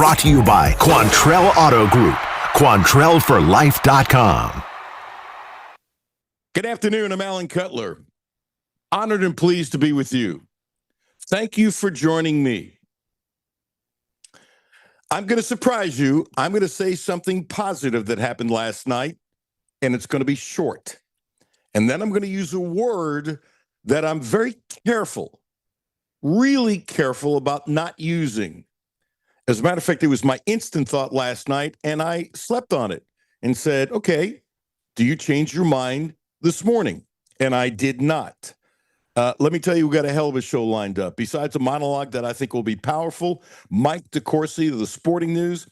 brought to you by Quantrell Auto Group. QuantrellForLife.com. Good afternoon. I'm Alan Cutler. Honored and pleased to be with you. Thank you for joining me. I'm going to surprise you. I'm going to say something positive that happened last night, and it's going to be short. And then I'm going to use a word that I'm very careful, really careful about not using. As a matter of fact, it was my instant thought last night, and I slept on it and said, okay, do you change your mind this morning? And I did not. Let me tell you, we got a hell of a show lined up. Besides a monologue that I think will be powerful, Mike DeCourcy of the Sporting News,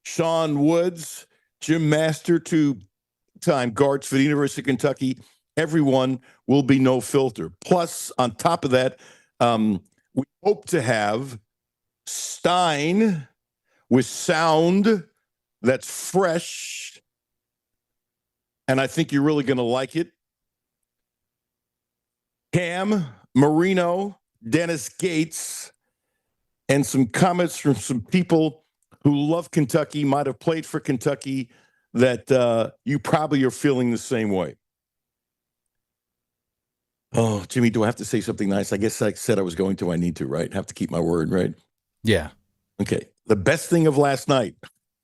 Sean Woods, Jim Master, two-time guards for the University of Kentucky. Everyone will be no filter. Plus, on top of that, we hope to have Stein with sound that's fresh, and I think you're really going to like it. Cam, Marino, Dennis Gates, and some comments from some people who love Kentucky, might have played for Kentucky, that you probably are feeling the same way. Oh, Jimmy, do I have to say something nice? I guess I said I was going to. I need to, right? Have to keep my word, right? Yeah. Okay. The best thing of last night,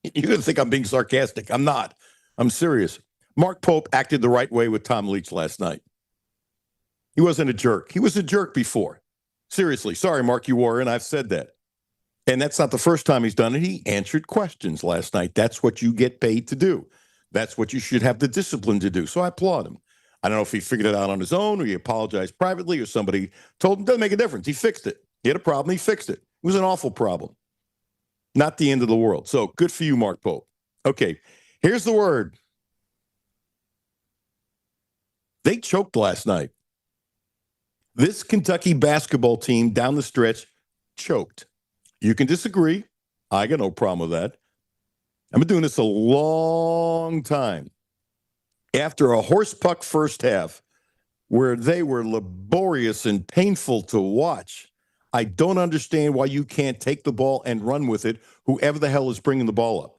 you're going to think I'm being sarcastic. I'm not. I'm serious. Mark Pope acted the right way with Tom Leach last night. He wasn't a jerk. He was a jerk before. Seriously. Sorry, Mark, you were, and I've said that. And that's not the first time he's done it. He answered questions last night. That's what you get paid to do. That's what you should have the discipline to do. So I applaud him. I don't know if he figured it out on his own or he apologized privately or somebody told him. Doesn't make a difference. He fixed it. He had a problem. He fixed it. It was an awful problem. Not the end of the world. So good for you, Mark Pope. Okay, here's the word. They choked last night. This Kentucky basketball team down the stretch choked. You can disagree. I got no problem with that. I've been doing this a long time. After a horse puck first half where they were laborious and painful to watch, I don't understand why you can't take the ball and run with it, whoever the hell is bringing the ball up.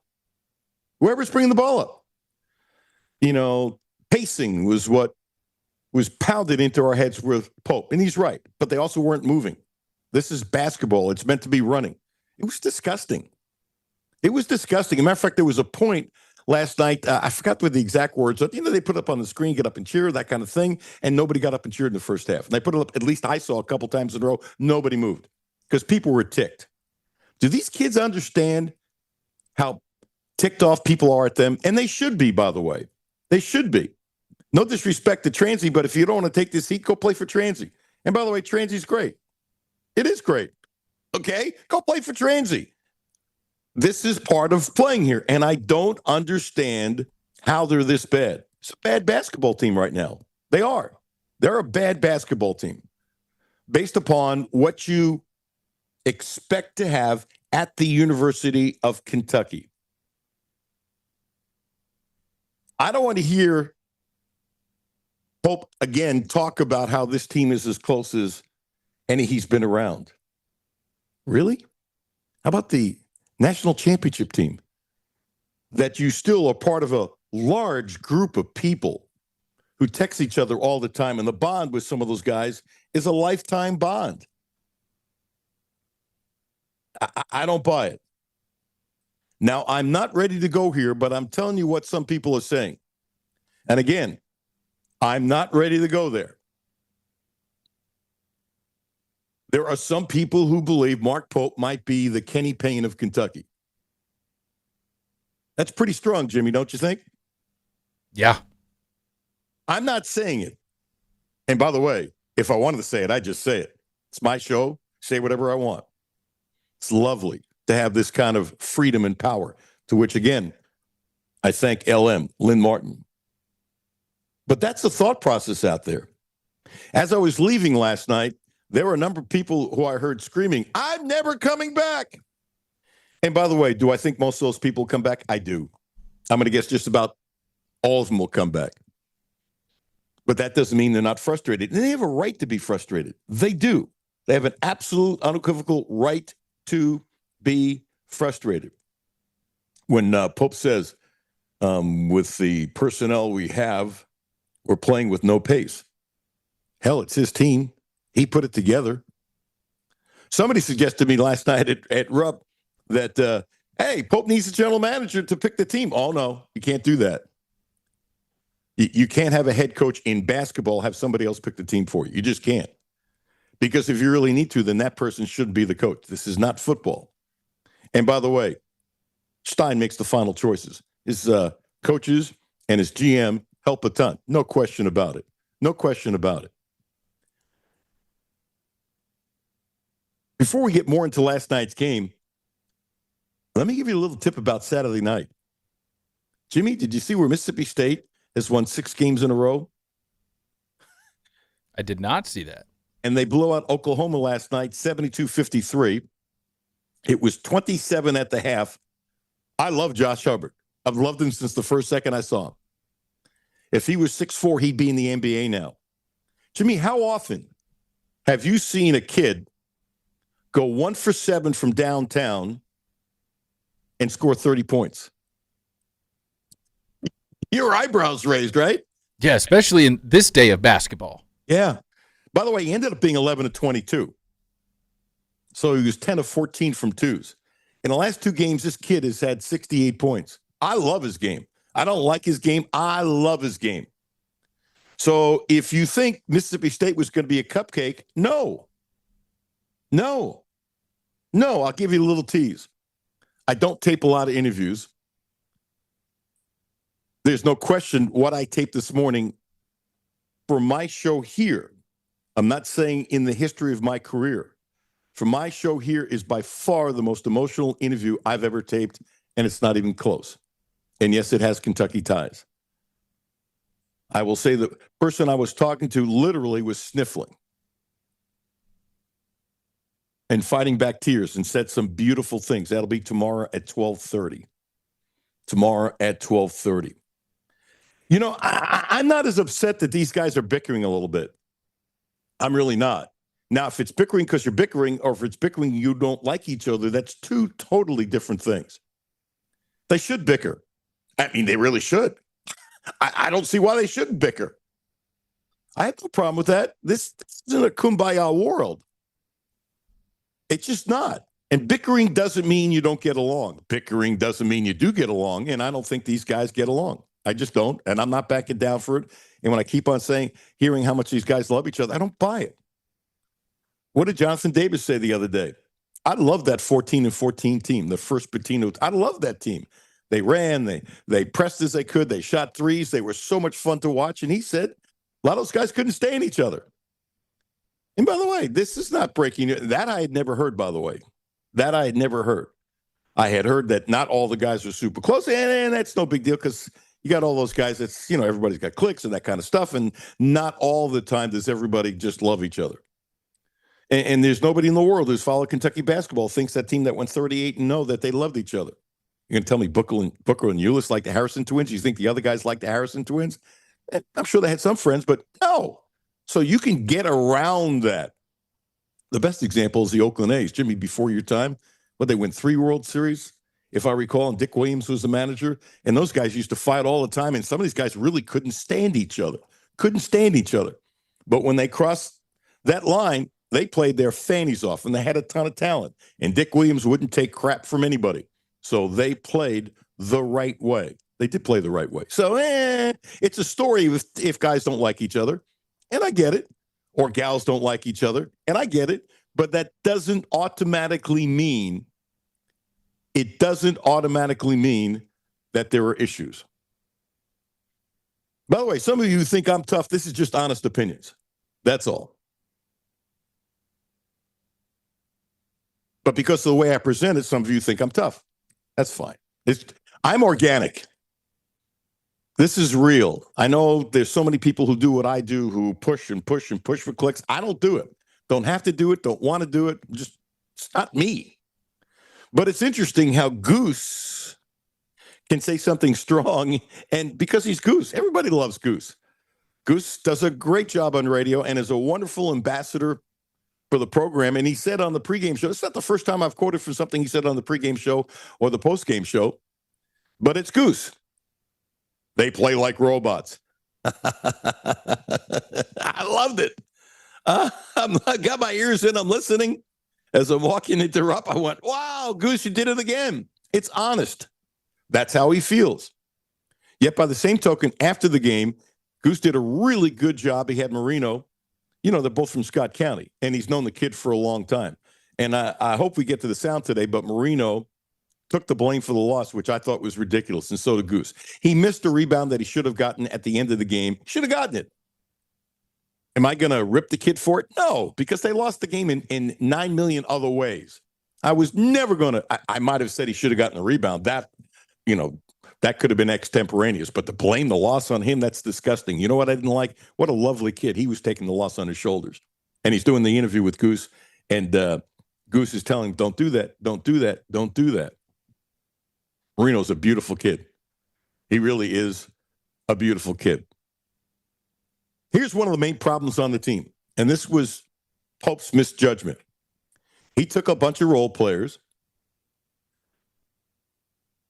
Whoever's bringing the ball up. You know, pacing was what was pounded into our heads with Pope. And he's right, but they also weren't moving. This is basketball. It's meant to be running. It was disgusting. It was disgusting. As a matter of fact, there was a point last night, I forgot what the exact words, you know, they put up on the screen, get up and cheer, that kind of thing, and nobody got up and cheered in the first half. And they put it up, at least I saw a couple times in a row, nobody moved because people were ticked. Do these kids understand how ticked off people are at them? And they should be, by the way. They should be. No disrespect to Transy, but if you don't want to take this heat, go play for Transy. And by the way, Transy's great. It is great. Okay? Go play for Transy. This is part of playing here, and I don't understand how they're this bad. It's a bad basketball team right now. They are. They're a bad basketball team based upon what you expect to have at the University of Kentucky. I don't want to hear Pope again talk about how this team is as close as any he's been around. Really? How about the national championship team that you still are part of a large group of people who text each other all the time, and the bond with some of those guys is a lifetime bond. I don't buy it. Now, I'm not ready to go here, but I'm telling you what some people are saying. And again, I'm not ready to go there. There are some people who believe Mark Pope might be the Kenny Payne of Kentucky. That's pretty strong, Jimmy, don't you think? Yeah. I'm not saying it. And by the way, if I wanted to say it, I'd just say it. It's my show. Say whatever I want. It's lovely to have this kind of freedom and power, to which, again, I thank LM, Lynn Martin. But that's the thought process out there. As I was leaving last night, there were a number of people who I heard screaming, "I'm never coming back." And by the way, do I think most of those people come back? I do. I'm going to guess just about all of them will come back. But that doesn't mean they're not frustrated. And they have a right to be frustrated. They do. They have an absolute, unequivocal right to be frustrated when Pope says, with the personnel we have, we're playing with no pace. Hell, it's his team. He put it together. Somebody suggested to me last night at Rupp that, hey, Pope needs a general manager to pick the team. Oh, no, you can't do that. You can't have a head coach in basketball have somebody else pick the team for you. You just can't. Because if you really need to, then that person shouldn't be the coach. This is not football. And by the way, Stein makes the final choices. His coaches and his GM help a ton. No question about it. No question about it. Before we get more into last night's game, let me give you a little tip about Saturday night. Jimmy, did you see where Mississippi State has won 6 games in a row? I did not see that. And they blew out Oklahoma last night, 72-53. It was 27 at the half. I love Josh Hubbard. I've loved him since the first second I saw him. If he was 6'4", he'd be in the NBA now. Jimmy, how often have you seen a kid go 1 for 7 from downtown and score 30 points? Your eyebrows raised, right? Yeah, especially in this day of basketball. Yeah. By the way, he ended up being 11 of 22. So he was 10 of 14 from twos. In the last 2 games, this kid has had 68 points. I love his game. I don't like his game. I love his game. So if you think Mississippi State was going to be a cupcake, no. I'll give you a little tease. I don't tape a lot of interviews. There's no question what I taped this morning for my show here. I'm not saying in the history of my career. For my show here is by far the most emotional interview I've ever taped, and it's not even close. And yes, it has Kentucky ties. I will say the person I was talking to literally was sniffling and fighting back tears and said some beautiful things. That'll be tomorrow at 12:30. Tomorrow at 12:30. You know, I'm not as upset that these guys are bickering a little bit. I'm really not. Now, if it's bickering because you're bickering, or if it's bickering you don't like each other, that's 2 totally different things. They should bicker. I mean, they really should. I don't see why they shouldn't bicker. I have no problem with that. This isn't a kumbaya world. It's just not. And bickering doesn't mean you don't get along. Bickering doesn't mean you do get along, and I don't think these guys get along. I just don't, and I'm not backing down for it. And when I keep on hearing how much these guys love each other, I don't buy it. What did Jonathan Davis say the other day? I love that 14-14 team, the first Pitino. I love that team. They ran, they pressed as they could, they shot threes. They were so much fun to watch. And he said a lot of those guys couldn't stand each other. And by the way, this is not breaking news. That I had never heard, by the way. That I had never heard. I had heard that not all the guys are super close, and that's no big deal because you got all those guys that's, you know, everybody's got cliques and that kind of stuff, and not all the time does everybody just love each other. And there's nobody in the world who's followed Kentucky basketball thinks that team that went 38-0 that they loved each other. You're going to tell me Booker and Ulis like the Harrison twins? You think the other guys like the Harrison twins? I'm sure they had some friends, but no. So you can get around that. The best example is the Oakland A's. Jimmy, before your time, they win 3 World Series, if I recall, and Dick Williams was the manager. And those guys used to fight all the time, and some of these guys really couldn't stand each other. But when they crossed that line, they played their fannies off, and they had a ton of talent. And Dick Williams wouldn't take crap from anybody. So they played the right way. They did play the right way. So it's a story if guys don't like each other, and I get it, or gals don't like each other, and I get it, but that doesn't automatically mean that there are issues. By the way, some of you think I'm tough. This is just honest opinions. That's all. But because of the way I present it, some of you think I'm tough. That's fine. I'm organic. This is real. I know there's so many people who do what I do, who push and push and push for clicks. I don't do it. Don't have to do it. Don't want to do it. Just, it's not me. But it's interesting how Goose can say something strong, and because he's Goose, everybody loves Goose. Goose does a great job on radio and is a wonderful ambassador for the program, and he said on the pregame show, it's not the first time I've quoted from something he said on the pregame show or the postgame show, but it's Goose. They play like robots. I loved it. I got my ears in. I'm listening. As I'm walking into Rupp, I went, wow, Goose, you did it again. It's honest. That's how he feels. Yet by the same token, after the game, Goose did a really good job. He had Marino. You know, they're both from Scott County, and he's known the kid for a long time. And I hope we get to the sound today, but Marino took the blame for the loss, which I thought was ridiculous, and so did Goose. He missed a rebound that he should have gotten at the end of the game. Should have gotten it. Am I going to rip the kid for it? No, because they lost the game in 9 million other ways. I was never going to – I might have said he should have gotten a rebound. That, you know, that could have been extemporaneous. But to blame the loss on him, that's disgusting. You know what I didn't like? What a lovely kid. He was taking the loss on his shoulders. And he's doing the interview with Goose, and Goose is telling him, don't do that, don't do that, don't do that. Marino's a beautiful kid. He really is a beautiful kid. Here's one of the main problems on the team, and this was Pope's misjudgment. He took a bunch of role players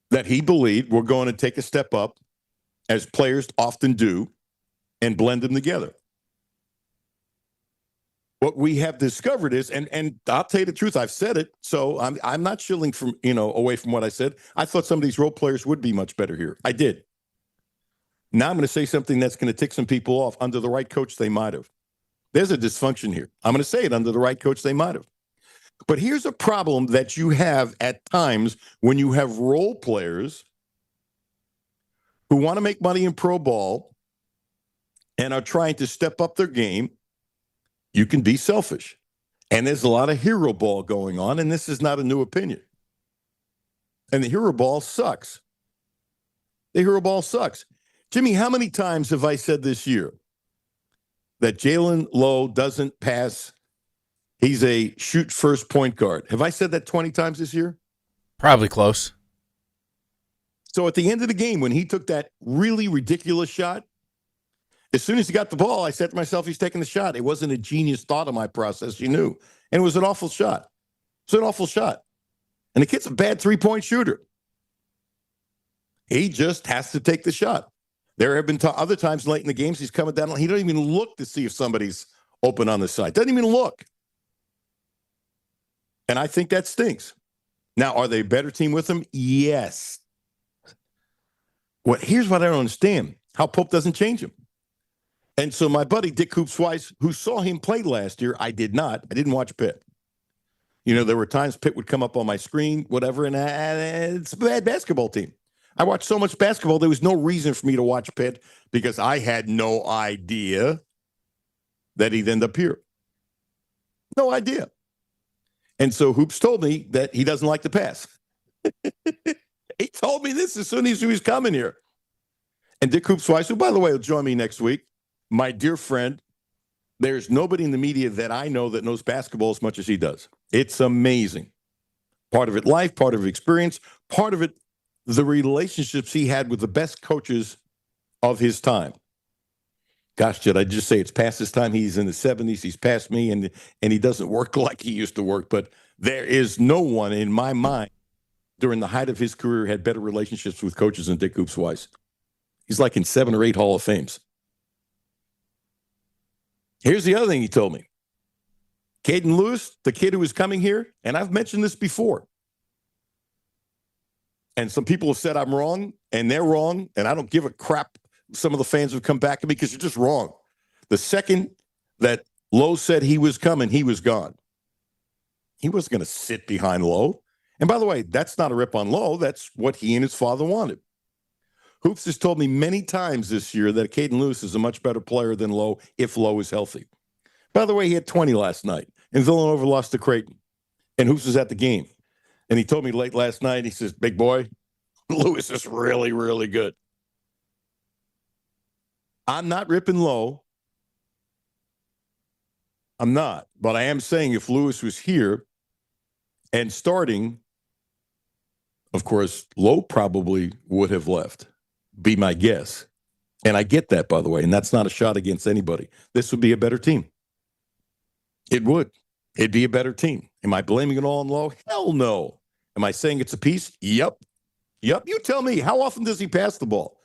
that he believed were going to take a step up, as players often do, and blend them together. What we have discovered is, and I'll tell you the truth, I've said it, so I'm not shilling from away from what I said. I thought some of these role players would be much better here. I did. Now I'm going to say something that's going to tick some people off. Under the right coach, they might have. There's a dysfunction here. I'm going to say it. Under the right coach, they might have. But here's a problem that you have at times when you have role players who want to make money in pro ball and are trying to step up their game. You can be selfish. And there's a lot of hero ball going on, and this is not a new opinion. And the hero ball sucks. The hero ball sucks. Jimmy, how many times have I said this year that Jalen Lowe doesn't pass? He's a shoot first point guard. Have I said that 20 times this year? Probably close. So at the end of the game, when he took that really ridiculous shot, as soon as he got the ball, I said to myself, he's taking the shot. It wasn't a genius thought of my process. You knew. And it was an awful shot. It was an awful shot. And the kid's a bad three-point shooter. He just has to take the shot. There have been other times late in the games he's coming down. He doesn't even look to see if somebody's open on the side. Doesn't even look. And I think that stinks. Now, are they a better team with him? Yes. Here's what I don't understand. How Pope doesn't change him. And so my buddy Dick Hoops-Weiss, who saw him play last year, I did not. I didn't watch Pitt. You know, there were times Pitt would come up on my screen, whatever, and it's a bad basketball team. I watched so much basketball, there was no reason for me to watch Pitt because I had no idea that he'd end up here. No idea. And so Hoops told me that he doesn't like to pass. He told me this as soon as he was coming here. And Dick Hoops-Weiss, who, by the way, will join me next week, my dear friend, there's nobody in the media that I know that knows basketball as much as he does. It's amazing. Part of it life, part of it experience, part of it the relationships he had with the best coaches of his time. Gosh, did I just say it's past his time? He's in the 70s. He's past me, and he doesn't work like he used to work. But there is no one in my mind during the height of his career had better relationships with coaches than Dick Hoops-Weiss. He's like in 7 or 8 Hall of Fames. Here's the other thing he told me. Caden Lewis, the kid who was coming here, and I've mentioned this before, and some people have said I'm wrong, and they're wrong, and I don't give a crap. Some of the fans have come back to me because you're just wrong. The second that Lowe said he was coming, he was gone. He wasn't going to sit behind Lowe. And by the way, that's not a rip on Lowe. That's what he and his father wanted. Hoops has told me many times this year that Caden Lewis is a much better player than Lowe if Lowe is healthy. By the way, he had 20 last night, and Villanova lost to Creighton. And Hoops was at the game. And he told me late last night, he says, big boy, Lewis is really, really good. I'm not ripping Lowe. I'm not. But I am saying if Lewis was here and starting, of course, Lowe probably would have left, be my guess. And I get that, by the way, and that's not a shot against anybody. This would be a better team. It would. it'd be a better team. Am I blaming it all on Lowe? Hell no. Am I saying it's a piece? Yep. You tell me, how often does he pass the ball?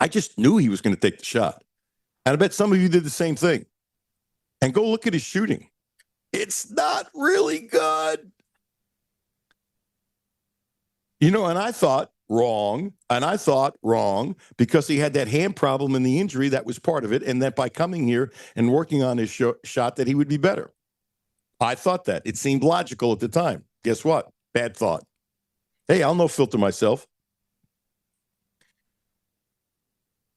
I just knew he was going to take the shot. And I bet some of you did the same thing. And go look at his shooting. It's not really good. And I thought wrong. And I thought wrong because he had that hand problem and the injury that was part of it. And that by coming here and working on his shot that he would be better. I thought that. It seemed logical at the time. Guess what? Bad thought. Hey, I'll no filter myself.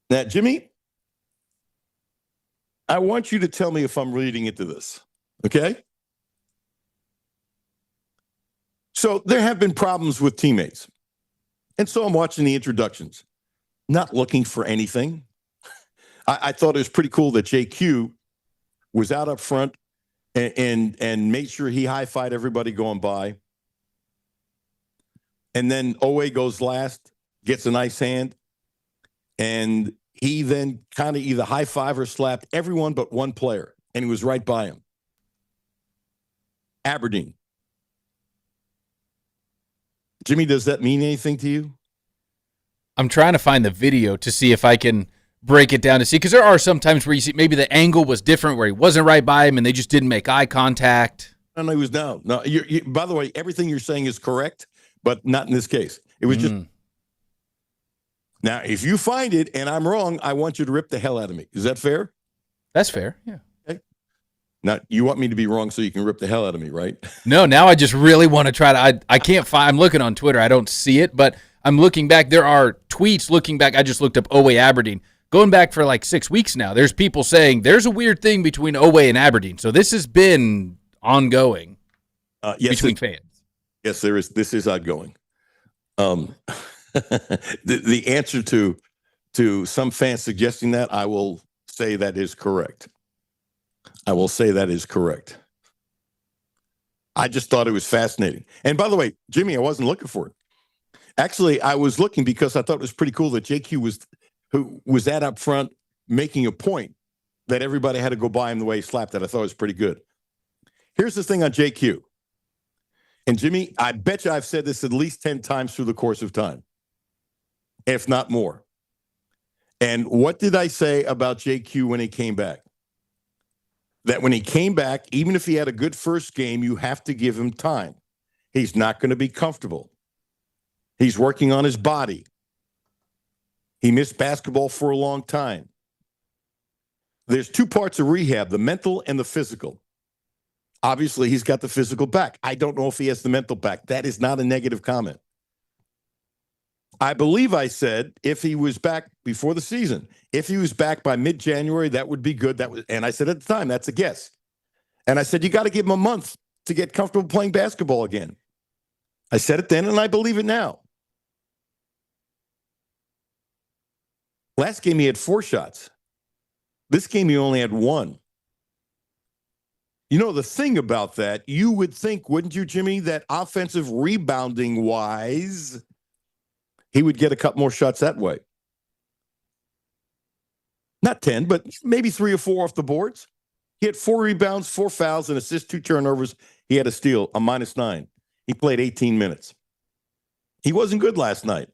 Now, Jimmy, I want you to tell me if I'm reading into this, okay? So there have been problems with teammates. And so I'm watching the introductions, not looking for anything. I thought it was pretty cool that JQ was out up front and made sure he high-fived everybody going by. And then Owe goes last, gets a nice hand, and he then kind of either high-five or slapped everyone but one player, and he was right by him. Aberdeen. Jimmy, does that mean anything to you? I'm trying to find the video to see if I can break it down to see, because there are some times where you see maybe the angle was different where he wasn't right by him and they just didn't make eye contact. No, he was down. No, by the way, everything you're saying is correct, but not in this case. It was just. Now, if you find it and I'm wrong, I want you to rip the hell out of me. Is that fair? That's fair, yeah. Okay. Now, you want me to be wrong so you can rip the hell out of me, right? No, now I just really want to try to. I can't find. I'm looking on Twitter. I don't see it, but I'm looking back. There are tweets looking back. I just looked up Owe Aberdeen. Going back for like 6 weeks now, there's people saying there's a weird thing between Owe and Aberdeen. So this has been ongoing between fans. Yes, there is. This is ongoing. The answer to some fans suggesting that, I will say that is correct. I will say that is correct. I just thought it was fascinating. And by the way, Jimmy, I wasn't looking for it. Actually, I was looking because I thought it was pretty cool that JQ was that up front making a point that everybody had to go by him the way he slapped it. I thought it was pretty good. Here's the thing on JQ. And Jimmy, I bet you I've said this at least 10 times through the course of time, if not more. And what did I say about JQ when he came back? That when he came back, even if he had a good first game, you have to give him time. He's not going to be comfortable. He's working on his body. He missed basketball for a long time. There's two parts of rehab, the mental and the physical. Obviously, he's got the physical back. I don't know if he has the mental back. That is not a negative comment. I believe I said if he was back before the season, if he was back by mid-January, that would be good. And I said at the time, that's a guess. And I said, you got to give him a month to get comfortable playing basketball again. I said it then, and I believe it now. Last game, he had 4 shots. This game, he only had 1. You know, the thing about that, you would think, wouldn't you, Jimmy, that offensive rebounding-wise, he would get a couple more shots that way. Not 10, but maybe 3 or 4 off the boards. He had 4 rebounds, 4 fouls, an assist, 2 turnovers. He had a steal, a -9. He played 18 minutes. He wasn't good last night.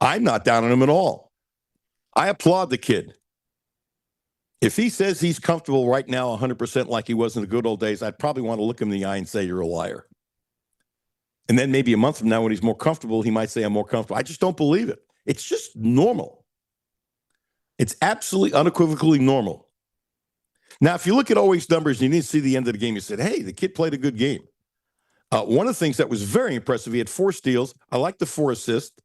I'm not down on him at all. I applaud the kid. If he says he's comfortable right now 100% like he was in the good old days, I'd probably want to look him in the eye and say you're a liar. And then maybe a month from now when he's more comfortable, he might say I'm more comfortable. I just don't believe it. It's just normal. It's absolutely unequivocally normal. Now, if you look at Owe's numbers and you didn't see the end of the game, you said, hey, the kid played a good game. One of the things that was very impressive, he had 4 steals. I like the 4 assists.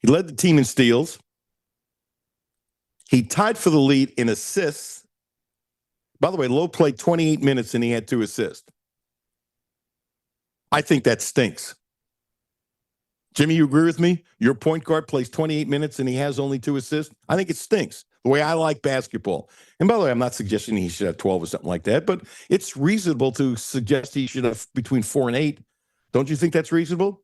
He led the team in steals. He tied for the lead in assists. By the way, Lowe played 28 minutes and he had 2 assists. I think that stinks. Jimmy, you agree with me? Your point guard plays 28 minutes and he has only 2 assists. I think it stinks, the way I like basketball. And by the way, I'm not suggesting he should have 12 or something like that, but it's reasonable to suggest he should have between 4 and 8. Don't you think that's reasonable?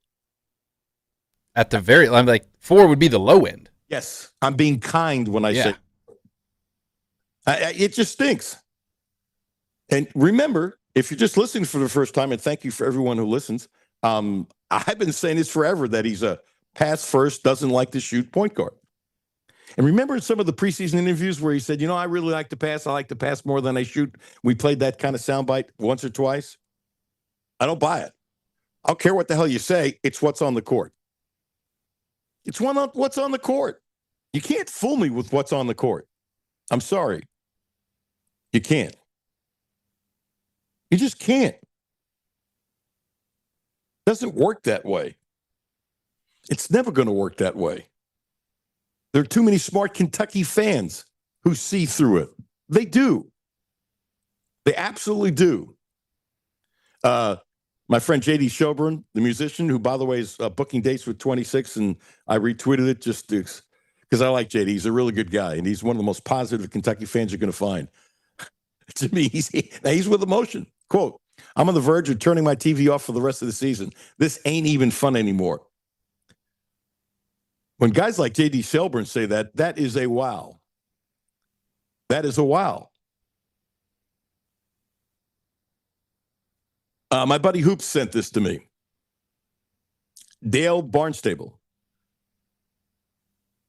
At the very, I'm like 4 would be the low end. Yes, I'm being kind when I say it just stinks. And remember, If you're just listening for the first time, and thank you for everyone who listens, I've been saying this forever that he's a pass first, doesn't like to shoot point guard. And remember some of the preseason interviews where he said, I really like to pass. I like to pass more than I shoot. We played that kind of soundbite once or twice. I don't buy it. I don't care what the hell you say. It's what's on the court. It's what's on the court. You can't fool me with what's on the court. I'm sorry. You can't. You just can't. Doesn't work that way. It's never going to work that way. There are too many smart Kentucky fans who see through it. They do. They absolutely do. My friend J.D. Shelburne, the musician, who, by the way, is booking dates with 26, and I retweeted it just because I like J.D. He's a really good guy, and he's one of the most positive Kentucky fans you're going to find. To me, he's with emotion. Quote, I'm on the verge of turning my TV off for the rest of the season. This ain't even fun anymore. When guys like J.D. Shelburne say that, that is a wow. That is a wow. My buddy Hoops sent this to me. Dale Barnstable,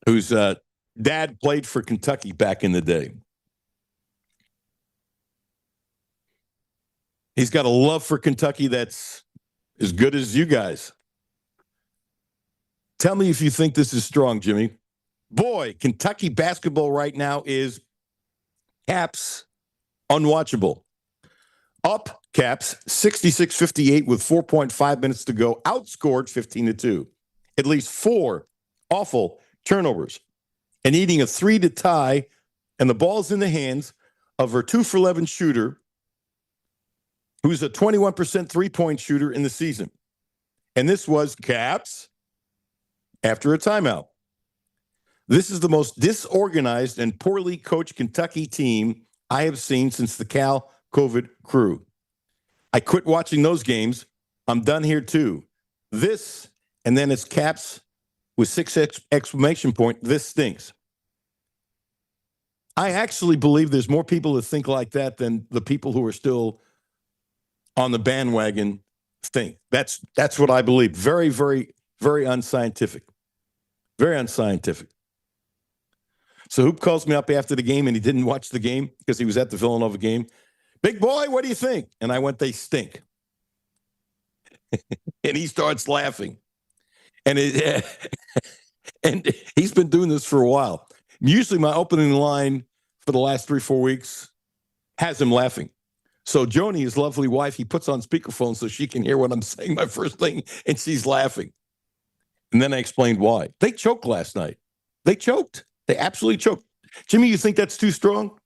whose dad played for Kentucky back in the day. He's got a love for Kentucky that's as good as you guys. Tell me if you think this is strong, Jimmy. Boy, Kentucky basketball right now is Caps unwatchable. Up Caps 66-58 with 4.5 minutes to go. Outscored 15-2. At least 4 awful turnovers. And needing a 3 to tie. And the ball's in the hands of her 2-for-11 shooter, who's a 21% three-point shooter in the season. And this was Caps after a timeout. This is the most disorganized and poorly coached Kentucky team I have seen since the Cal COVID crew. I quit watching those games. I'm done here too. This, and then it's Caps with 6 exclamation point. This stinks. I actually believe there's more people that think like that than the people who are still on the bandwagon think. That's what I believe. Very, very, very unscientific. Very unscientific. So Hoop calls me up after the game, and he didn't watch the game because he was at the Villanova game. Big boy, what do you think? And I went, they stink. And he starts laughing. And and he's been doing this for a while. Usually my opening line for the last 3-4 weeks has him laughing. So Joni, his lovely wife, he puts on speakerphone so she can hear what I'm saying, my first thing, and she's laughing. And then I explained why. They choked last night. They choked. They absolutely choked. Jimmy, you think that's too strong?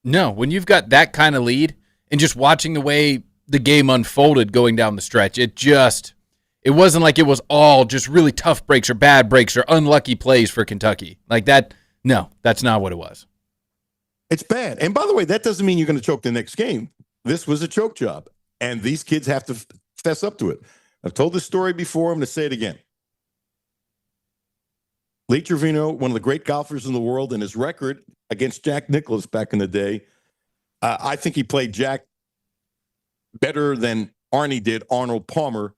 No, when you've got that kind of lead and just watching the way the game unfolded going down the stretch, it wasn't like it was all just really tough breaks or bad breaks or unlucky plays for Kentucky. Like that, no, that's not what it was. It's bad. And by the way, that doesn't mean you're going to choke the next game. This was a choke job, and these kids have to fess up to it. I've told this story before. I'm going to say it again. Lee Trevino, one of the great golfers in the world, and his record against Jack Nicklaus back in the day, I think he played Jack better than Arnie did Arnold Palmer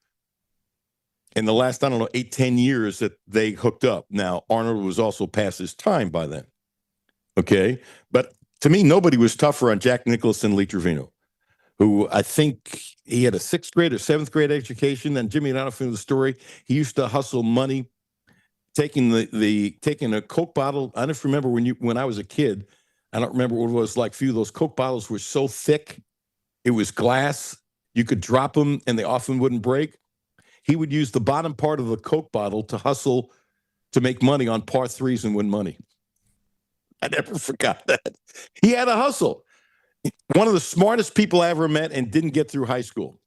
in the last, 8-10 years that they hooked up. Now, Arnold was also past his time by then. Okay? But to me, nobody was tougher on Jack Nicklaus than Lee Trevino, who I think he had a 6th grade or 7th grade education. And Jimmy, I don't know if you know the story. He used to hustle money, taking a Coke bottle. I don't remember when I was a kid. I don't remember what it was like for you. Those Coke bottles were so thick. It was glass. You could drop them, and they often wouldn't break. He would use the bottom part of the Coke bottle to hustle to make money on par threes and win money. I never forgot that. He had a hustle. One of the smartest people I ever met, and didn't get through high school.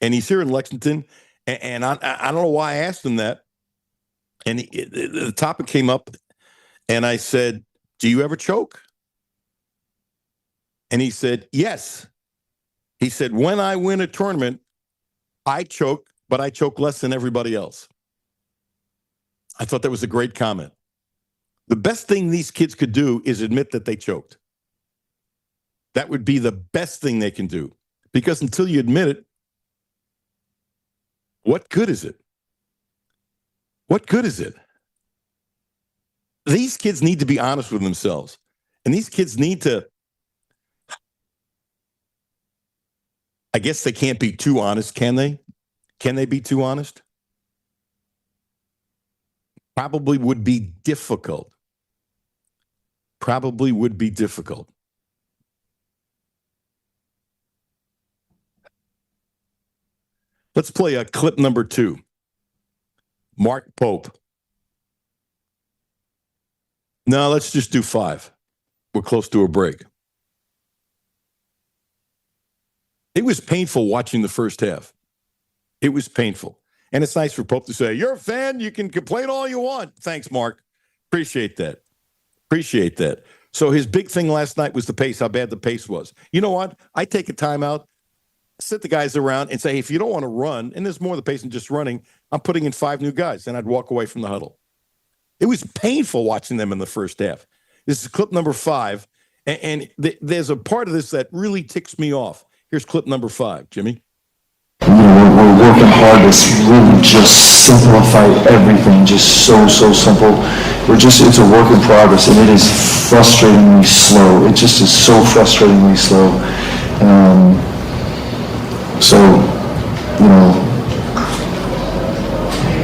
And he's here in Lexington. And I don't know why I asked him that. And the topic came up, and I said, do you ever choke? And he said, yes. He said, when I win a tournament, I choke, but I choke less than everybody else. I thought that was a great comment. The best thing these kids could do is admit that they choked. That would be the best thing they can do. Because until you admit it, what good is it? What good is it? These kids need to be honest with themselves. And these kids need to, I guess they can't be too honest, can they? Can they be too honest? Probably would be difficult. Probably would be difficult. Let's play a clip number 2. Mark Pope. No, let's just do 5. We're close to a break. It was painful watching the first half. It was painful. And it's nice for Pope to say, you're a fan, you can complain all you want. Thanks, Mark. Appreciate that. Appreciate that. So his big thing last night was the pace, how bad the pace was. You know what? I take a timeout, sit the guys around and say, hey, if you don't want to run, and there's more of the pace than just running, I'm putting in 5 new guys. Then I'd walk away from the huddle. It was painful watching them in the first half. This is clip number 5. And there's a part of this that really ticks me off. Here's clip number 5, Jimmy. We're working hard to really just simplify everything, just so simple. It's a work in progress, and it is frustratingly slow. It just is so frustratingly slow.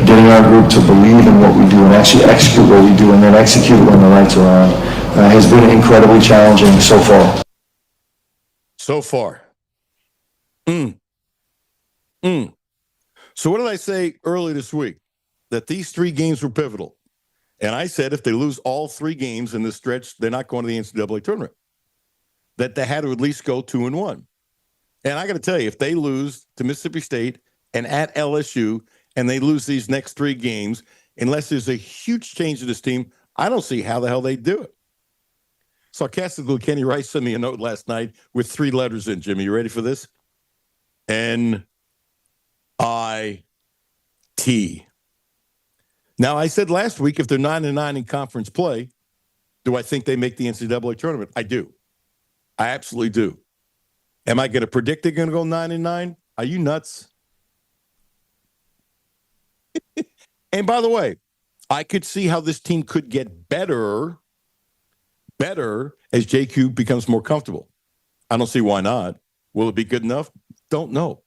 Getting our group to believe in what we do and actually execute what we do and then execute when the lights are on has been incredibly challenging so far. So far. So what did I say early this week? That these 3 games were pivotal. And I said if they lose all 3 games in this stretch, they're not going to the NCAA tournament. That they had to at least go 2-1. And I got to tell you, if they lose to Mississippi State and at LSU, and they lose these next 3 games, unless there's a huge change to this team, I don't see how the hell they do it. Sarcastically, Kenny Rice sent me a note last night with 3 letters in. Jimmy, you ready for this? N-I-T. Now, I said last week, if they're 9-9 in conference play, do I think they make the NCAA tournament? I do. I absolutely do. Am I going to predict they're going to go 9-9? Are you nuts? And by the way, I could see how this team could get better as JQ becomes more comfortable. I don't see why not. Will it be good enough? Don't know.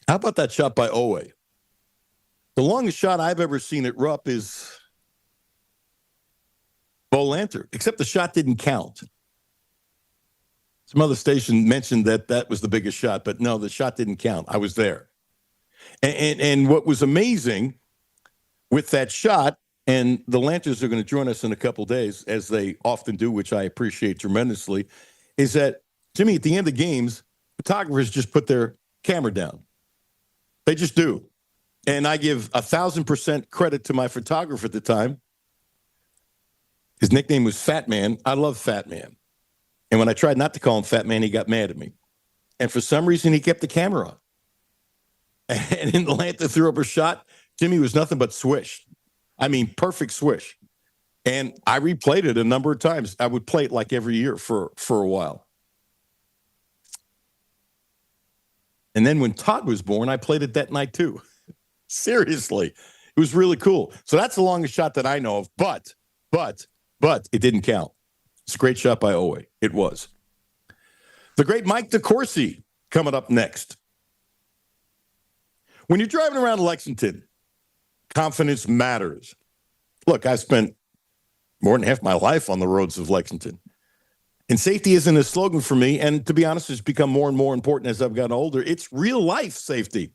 How about that shot by Owe? The longest shot I've ever seen at Rupp is Bo Lanter, except the shot didn't count. Some other station mentioned that was the biggest shot, but no, the shot didn't count. I was there. And what was amazing with that shot, and the Lanters are going to join us in a couple days, as they often do, which I appreciate tremendously, is that, Jimmy, at the end of games, photographers just put their camera down. They just do. And I give 1,000% credit to my photographer at the time. His nickname was Fat Man. I love Fat Man. And when I tried not to call him Fat Man, he got mad at me. And for some reason, he kept the camera on. And in the Atlanta threw up a shot, Jimmy was nothing but swish. I mean, perfect swish. And I replayed it a number of times. I would play it like every year for a while. And then when Todd was born, I played it that night too. Seriously. It was really cool. So that's the longest shot that I know of. But it didn't count. It's a great shot by Owe. It was. The great Mike DeCourcy coming up next. When you're driving around Lexington, confidence matters. Look, I've spent more than half my life on the roads of Lexington. And safety isn't a slogan for me. And to be honest, it's become more and more important as I've gotten older. It's real life safety.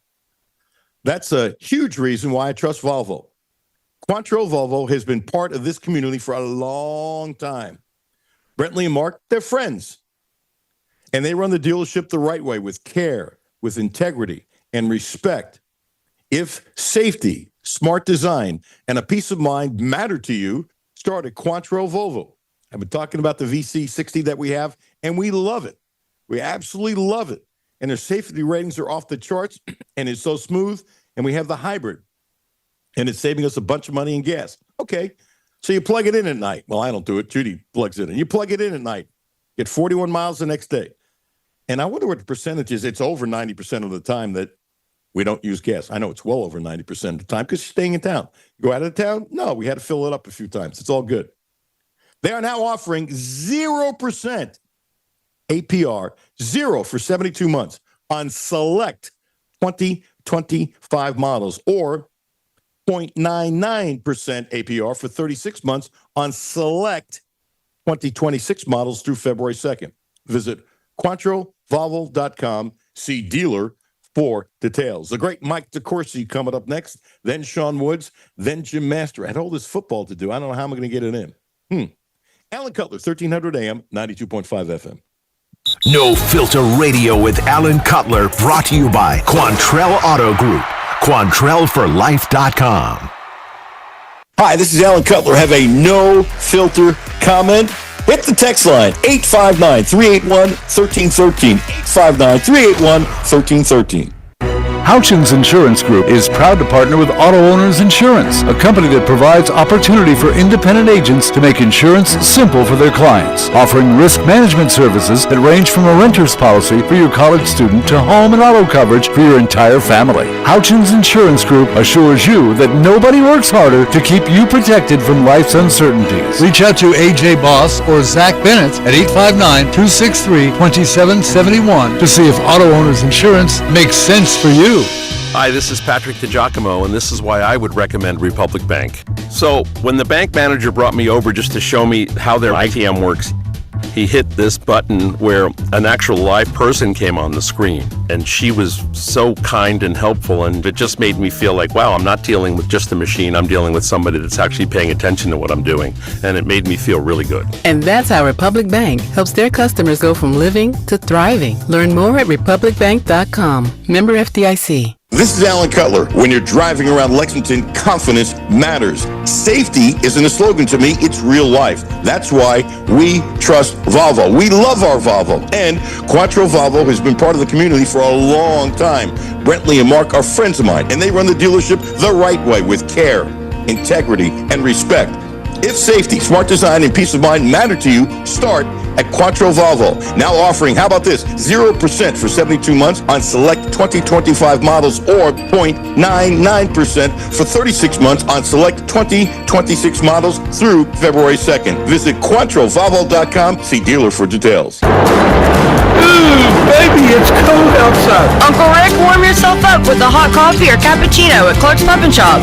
That's a huge reason why I trust Volvo. Quantrill Volvo has been part of this community for a long time. Brentley and Mark, they're friends. And they run the dealership the right way, with care, with integrity, and respect. If safety, smart design, and a peace of mind matter to you, start at Quantrill Volvo. I've been talking about the VC60 that we have, and we love it. We absolutely love it. And their safety ratings are off the charts, and it's so smooth. And we have the hybrid, and it's saving us a bunch of money in gas. Okay, So you plug it in at night. Well, I don't do it. Judy plugs it in. You plug it in at night. Get 41 miles the next day. And I wonder what the percentage is. It's over 90% of the time that we don't use gas. I know it's well over 90% of the time because you're staying in town. You go out of town? No, we had to fill it up a few times. It's all good. They are now offering 0% APR, 0 for 72 months on select 2025 models, or 0.99% APR for 36 months on select 2026 models through February 2nd. Visit QuattroVolvo.com. See dealer for details. The great Mike DeCourcy coming up next, then Sean Woods, then Jim Master. I had all this football to do. I don't know how I'm going to get it in. Alan Cutler, 1300 AM, 92.5 FM. No Filter Radio with Alan Cutler, brought to you by Quantrell Auto Group. QuantrellForLife.com. Hi, this is Alan Cutler. Have a no filter comment? Hit the text line, 859-381-1313. 859-381-1313. Houchins Insurance Group is proud to partner with Auto Owners Insurance, a company that provides opportunity for independent agents to make insurance simple for their clients, offering risk management services that range from a renter's policy for your college student to home and auto coverage for your entire family. Houchins Insurance Group assures you that nobody works harder to keep you protected from life's uncertainties. Reach out to AJ Boss or Zach Bennett at 859-263-2771 to see if Auto Owners Insurance makes sense for you. Hi, this is Patrick DiGiacomo, and this is why I would recommend Republic Bank. So, when the bank manager brought me over just to show me how their ITM works, he hit this button where an actual live person came on the screen, and she was so kind and helpful, and it just made me feel like, wow, I'm not dealing with just a machine, I'm dealing with somebody that's actually paying attention to what I'm doing, and it made me feel really good. And that's how Republic Bank helps their customers go from living to thriving. Learn more at republicbank.com. Member FDIC. This is Alan Cutler. When you're driving around Lexington, confidence matters. Safety isn't a slogan to me, it's real life. That's why we trust Volvo. We love our Volvo. And Quattro Volvo has been part of the community for a long time. Brentley and Mark are friends of mine, and they run the dealership the right way with care, integrity, and respect. If safety, smart design, and peace of mind matter to you, start at Quattro Volvo. Now offering, how about this, 0% for 72 months on select 2025 models, or 0.99% for 36 months on select 2026 models through February 2nd. Visit QuattroVolvo.com. See dealer for details. Baby, it's cold outside. Uncle Rick, warm yourself up with a hot coffee or cappuccino at Clark's Pub and Shop.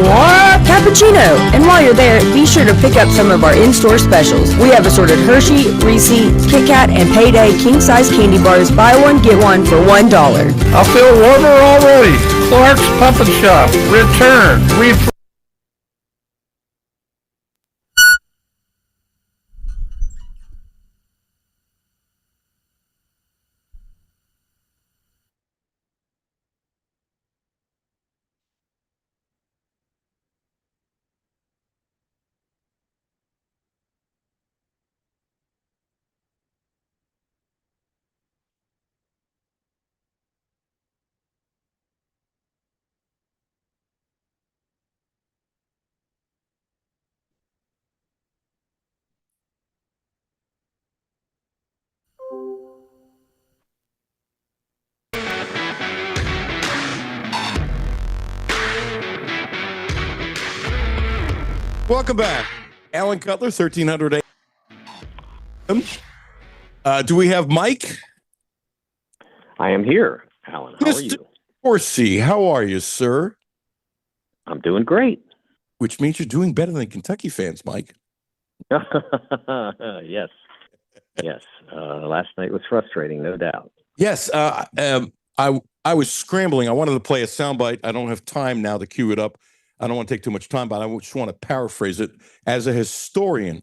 What? Cappuccino. And while you're there, be sure to pick up some of our in-store specials. We have assorted Hershey, Reese, Kit Kat, and Payday king-size candy bars. Buy one, get one for $1. I feel warmer already. Clark's Pub and Shop. Return. Welcome back. Alan Cutler, 1300 AM. Do we have Mike? I am here, Alan. How are you? Horsey, how are you, sir? I'm doing great. Which means you're doing better than Kentucky fans, Mike. Yes. Yes. Last night was frustrating, no doubt. Yes. I was scrambling. I wanted to play a soundbite. I don't have time now to cue it up. I don't want to take too much time, but I just want to paraphrase it. As a historian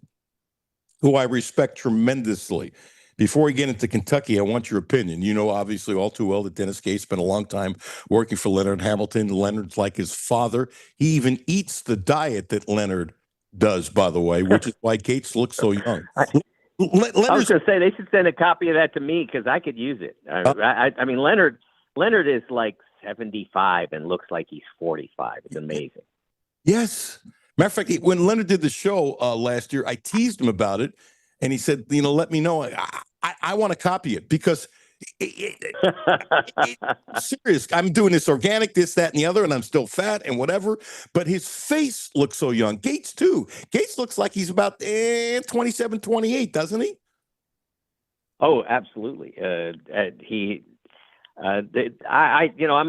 who I respect tremendously, before we get into Kentucky, I want your opinion. You know, obviously, all too well that Dennis Gates spent a long time working for Leonard Hamilton. Leonard's like his father. He even eats the diet that Leonard does, by the way, which is why Gates looks so young. I was going to say, they should send a copy of that to me because I could use it. I mean, Leonard is like 75 and looks like he's 45. It's amazing. Yes. Matter of fact, when Leonard did the show last year, I teased him about it, and he said, let me know. I want to copy it because serious. I'm doing this organic, this, that, and the other, and I'm still fat and whatever. But his face looks so young. Gates, too. Gates looks like he's about 27, 28, doesn't he? Oh, absolutely. I'm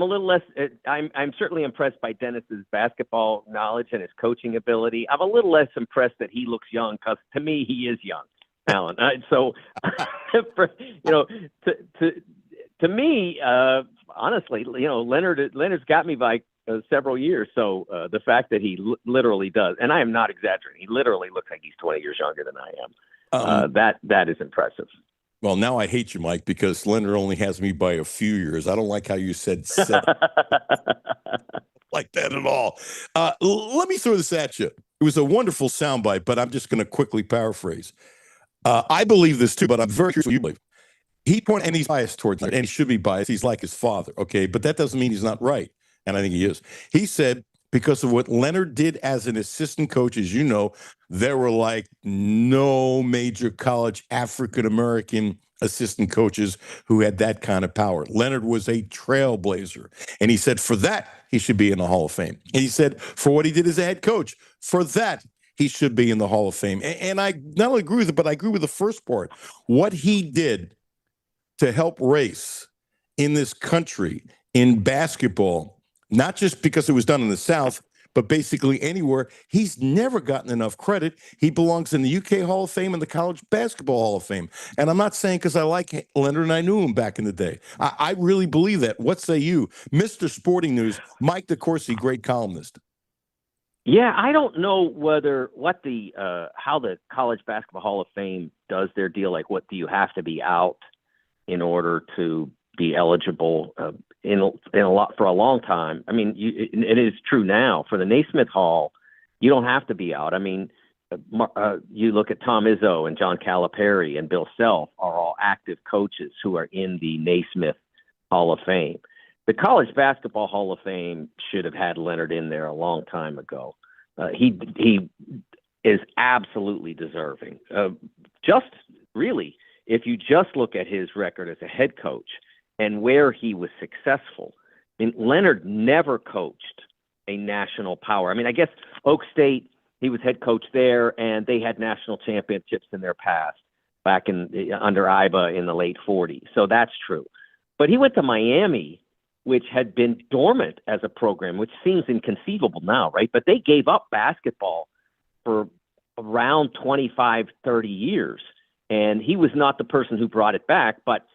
a little less. I'm certainly impressed by Dennis's basketball knowledge and his coaching ability. I'm a little less impressed that he looks young because to me he is young, Alan. To me, honestly, Leonard's got me by several years. So the fact that he literally does, and I am not exaggerating, he literally looks like he's 20 years younger than I am. That is impressive. Well, now I hate you, Mike, because Leonard only has me by a few years. I don't like how you said 7. Like that at all. Let me throw this at you. It was a wonderful soundbite, but I'm just going to quickly paraphrase. I believe this too, but I'm very curious what you believe. And he's biased towards Leonard, and he should be biased. He's like his father, okay? But that doesn't mean he's not right, and I think he is. He said, because of what Leonard did as an assistant coach, as you know, there were like no major college African-American assistant coaches who had that kind of power. Leonard was a trailblazer. And he said for that, he should be in the Hall of Fame. And he said for what he did as a head coach, for that, he should be in the Hall of Fame. And I not only agree with it, but I agree with the first part. What he did to help race in this country in basketball, not just because it was done in the South, but basically anywhere, he's never gotten enough credit. He belongs in the UK Hall of Fame and the College Basketball Hall of Fame. And I'm not saying because I like Leonard and I knew him back in the day. I really believe that. What say you? Mr. Sporting News, Mike DeCourcy, great columnist. Yeah, I don't know how the College Basketball Hall of Fame does their deal. Like, what do you have to be out in order to be eligible in a lot for a long time? I mean, it is true now for the Naismith Hall. You don't have to be out. I mean, you look at Tom Izzo and John Calipari and Bill Self are all active coaches who are in the Naismith Hall of Fame. The College Basketball Hall of Fame should have had Leonard in there a long time ago. He is absolutely deserving. Just really, if you just look at his record as a head coach and where he was successful, I mean, Leonard never coached a national power. I mean, I guess Oak State, he was head coach there, and they had national championships in their past back under Iba in the late 40s. So that's true. But he went to Miami, which had been dormant as a program, which seems inconceivable now, right? But they gave up basketball for around 25, 30 years. And he was not the person who brought it back, but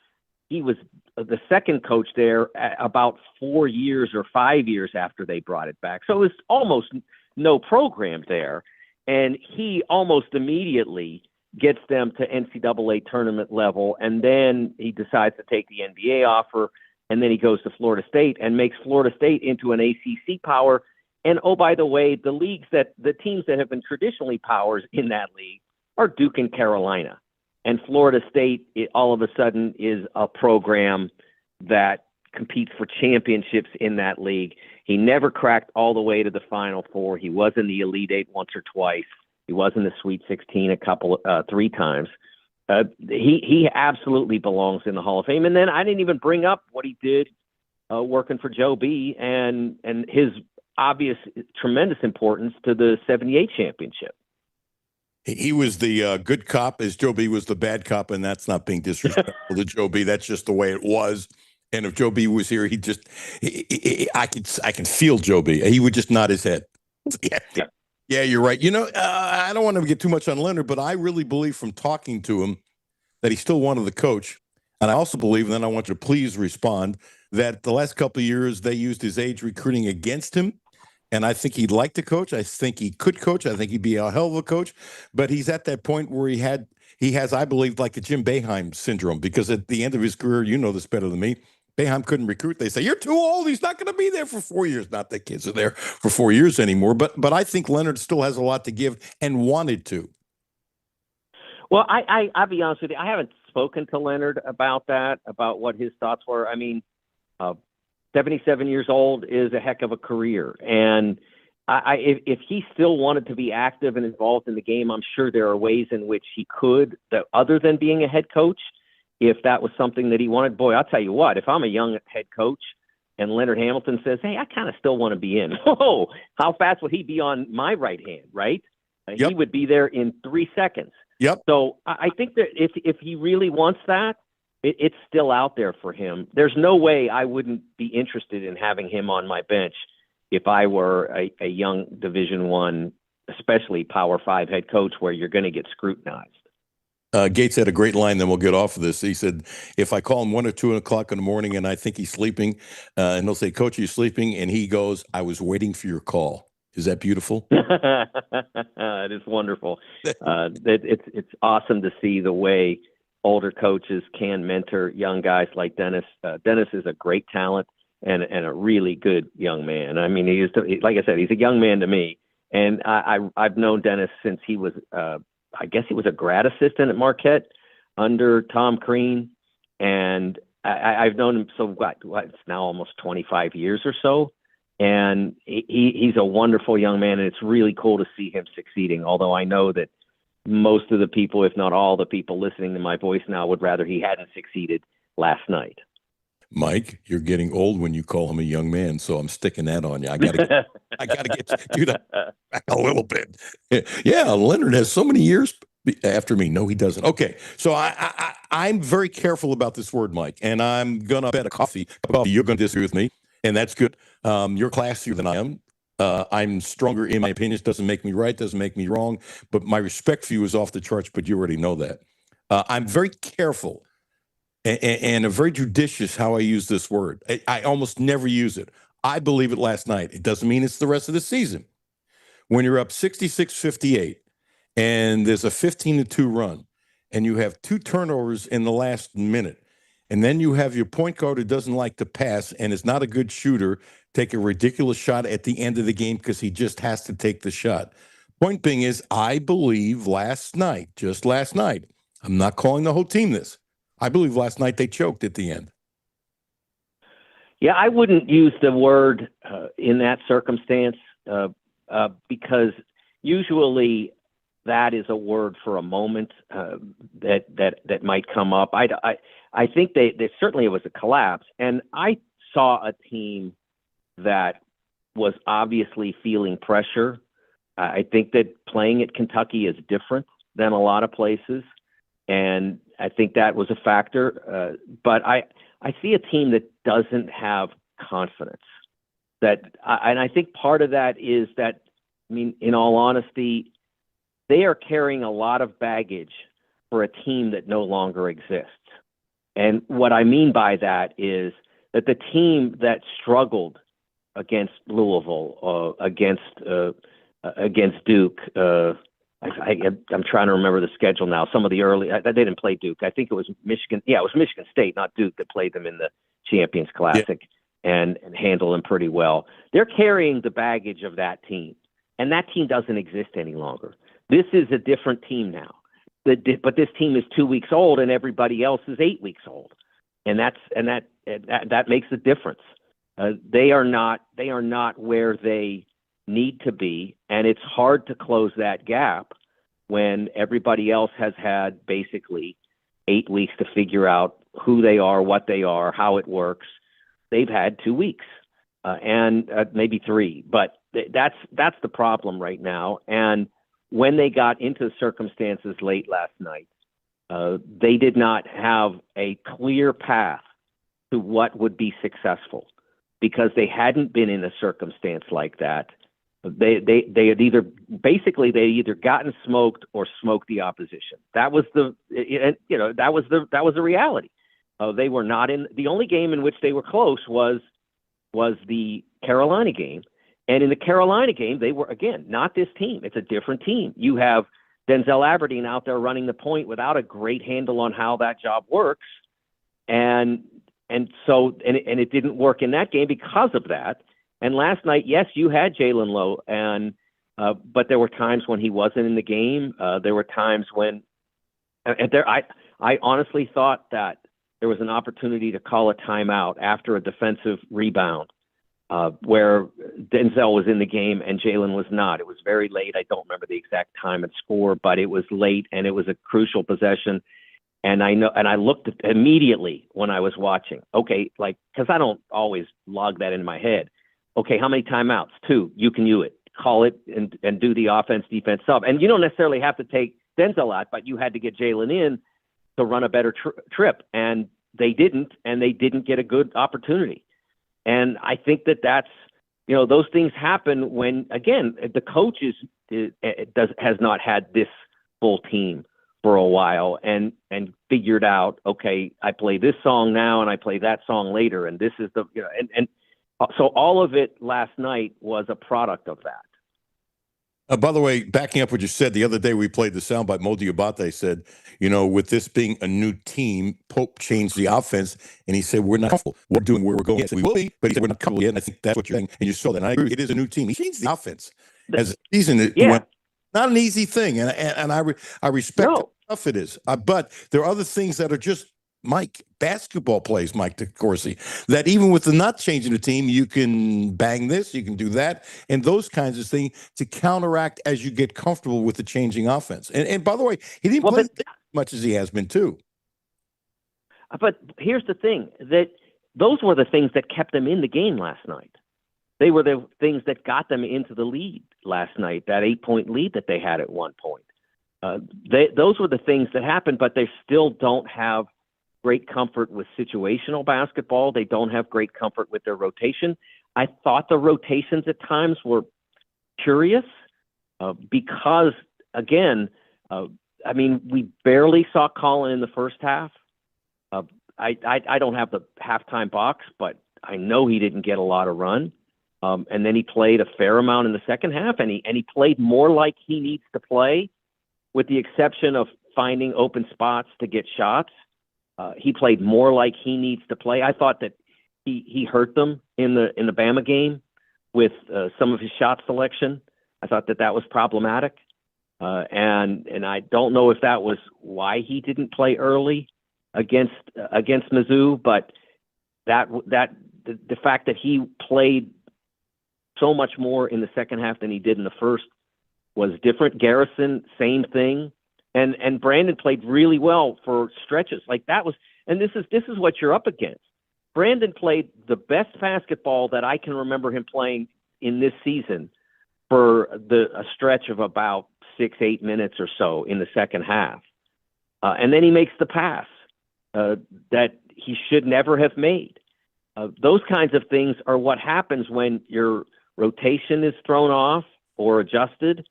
he was the second coach there about 4 years or 5 years after they brought it back. So it was almost no program there. And he almost immediately gets them to NCAA tournament level. And then he decides to take the NBA offer. And then he goes to Florida State and makes Florida State into an ACC power. And, oh, by the way, the teams that have been traditionally powers in that league are Duke and Carolina. And Florida State, all of a sudden, is a program that competes for championships in that league. He never cracked all the way to the Final Four. He was in the Elite Eight once or twice. He was in the Sweet 16 three times. He absolutely belongs in the Hall of Fame. And then I didn't even bring up what he did working for Joe B. and his obvious tremendous importance to the 78 championship. He was the good cop as Joe B was the bad cop, and that's not being disrespectful to Joe B. That's just the way it was. And if Joe B was here, I can feel Joe B. He would just nod his head. Yeah, you're right. I don't want to get too much on Leonard, but I really believe from talking to him that he still wanted the coach. And I also believe, and then I want you to please respond, that the last couple of years they used his age recruiting against him. And I think he'd like to coach. I think he could coach. I think he'd be a hell of a coach. But he's at that point where he has, I believe, like a Jim Boeheim syndrome, because at the end of his career, you know this better than me, Boeheim couldn't recruit. They say, you're too old. He's not going to be there for 4 years. Not that kids are there for 4 years anymore. But I think Leonard still has a lot to give and wanted to. Well, I'll be honest with you. I haven't spoken to Leonard about that, about what his thoughts were. I mean, 77 years old is a heck of a career. And if he still wanted to be active and involved in the game, I'm sure there are ways in which he could, that other than being a head coach, if that was something that he wanted. Boy, I'll tell you what, if I'm a young head coach and Leonard Hamilton says, hey, I kind of still want to be in, whoa, how fast would he be on my right hand, right? Yep. He would be there in 3 seconds. Yep. So I think that if he really wants that, it's still out there for him. There's no way I wouldn't be interested in having him on my bench if I were a young Division I, especially Power 5 head coach, where you're going to get scrutinized. Gates had a great line, then we'll get off of this. He said, if I call him 1 or 2 o'clock in the morning and I think he's sleeping, and they'll say, Coach, are you sleeping? And he goes, I was waiting for your call. Is that beautiful? It is wonderful. It's awesome to see the way older coaches can mentor young guys like Dennis. Dennis is a great talent and a really good young man. I mean, like I said, he's a young man to me. And I've known Dennis since he was, I guess he was a grad assistant at Marquette under Tom Crean. And I've known him, so what, it's now almost 25 years or so. And he's a wonderful young man, and it's really cool to see him succeeding. Although I know that most of the people, if not all the people listening to my voice now, would rather he hadn't succeeded last night. Mike, you're getting old when you call him a young man, so I'm sticking that on you. I gotta get you that back a little bit. Yeah, Leonard has so many years after me. No, he doesn't. Okay, so I'm very careful about this word, Mike, and I'm gonna bet a coffee. You're gonna disagree with me, and that's good. You're classier than I am. I'm stronger in my opinions. Doesn't make me right, doesn't make me wrong, but my respect for you is off the charts, but you already know that. I'm very careful and very judicious how I use this word. I almost never use it. I believe it last night. It doesn't mean it's the rest of the season. When you're up 66-58 and there's a 15-2 run and you have 2 turnovers in the last minute, and then you have your point guard who doesn't like to pass and is not a good shooter take a ridiculous shot at the end of the game because he just has to take the shot. Point being is, I believe just last night, I'm not calling the whole team this. I believe last night they choked at the end. Yeah, I wouldn't use the word in that circumstance because usually that is a word for a moment that might come up. I think they certainly it was a collapse, and I saw a team that was obviously feeling pressure. I think that playing at Kentucky is different than a lot of places, and I think that was a factor. But I see a team that doesn't have confidence. And I think part of that is that, I mean, in all honesty, they are carrying a lot of baggage for a team that no longer exists. And what I mean by that is that the team that struggled against Louisville, against Duke, I'm trying to remember the schedule now. Some of the early, they didn't play Duke. I think it was Michigan. Yeah, it was Michigan State, not Duke, that played them in the Champions Classic and handled them pretty well. They're carrying the baggage of that team, and that team doesn't exist any longer. This is a different team now. But this team is 2 weeks old, and everybody else is 8 weeks old, and that makes a difference. They are not where they need to be, and it's hard to close that gap when everybody else has had basically 8 weeks to figure out who they are, what they are, how it works. They've had 2 weeks and maybe 3, but that's the problem right now. And when they got into circumstances late last night, they did not have a clear path to what would be successful because they hadn't been in a circumstance like that. They had either gotten smoked or smoked the opposition. That was that was the reality. They were not in the only game in which they were close was the Carolina game. And in the Carolina game, they were, again, not this team. It's a different team. You have Denzel Aberdeen out there running the point without a great handle on how that job works. And it didn't work in that game because of that. And last night, yes, you had Jalen Lowe, but there were times when he wasn't in the game. There were times when I honestly thought that there was an opportunity to call a timeout after a defensive rebound where Denzel was in the game and Jalen was not. It was very late. I don't remember the exact time and score, but it was late and it was a crucial possession. And I looked at immediately when I was watching. Okay, because I don't always log that in my head. Okay, how many timeouts? 2. You can use it. Call it and do the offense-defense sub. And you don't necessarily have to take Denzel out, but you had to get Jalen in to run a better trip. And they didn't, and they didn't get a good opportunity. And I think that's, those things happen when, again, the coach has not had this full team for a while and figured out, okay, I play this song now and I play that song later. And this is so all of it last night was a product of that. By the way, backing up what you said, the other day we played the soundbite. Mo Diabate said, with this being a new team, Pope changed the offense, and he said, we're not comfortable. We're doing where we're going. Yes, we will be, but he said, we're not comfortable yet, and I think that's what you're saying. And you saw that, and I agree. It is a new team. He changed the offense. As the season went, not an easy thing, and I respect how tough it is. But there are other things that are just, Mike, basketball plays, Mike DeCourcy, that even with the not changing the team, you can bang this, you can do that, and those kinds of things to counteract as you get comfortable with the changing offense. And by the way, he didn't play as much as he has been, too. But here's the thing, that those were the things that kept them in the game last night. They were the things that got them into the lead last night, that 8-point lead that they had at one point. Those were the things that happened, but they still don't have great comfort with situational basketball. They don't have great comfort with their rotation. I thought the rotations at times were curious because, again, we barely saw Colin in the first half. I don't have the halftime box, but I know he didn't get a lot of run. And then he played a fair amount in the second half, and he played more like he needs to play, with the exception of finding open spots to get shots. He played more like he needs to play. I thought that he hurt them in the Bama game with some of his shot selection. I thought that was problematic, and I don't know if that was why he didn't play early against Mizzou, but the fact that he played so much more in the second half than he did in the first was different. Garrison, same thing. And Brandon played really well for stretches. And this is what you're up against. Brandon played the best basketball that I can remember him playing in this season for a stretch of about 6-8 minutes or so in the second half. And then he makes the pass that he should never have made. Those kinds of things are what happens when your rotation is thrown off or adjusted.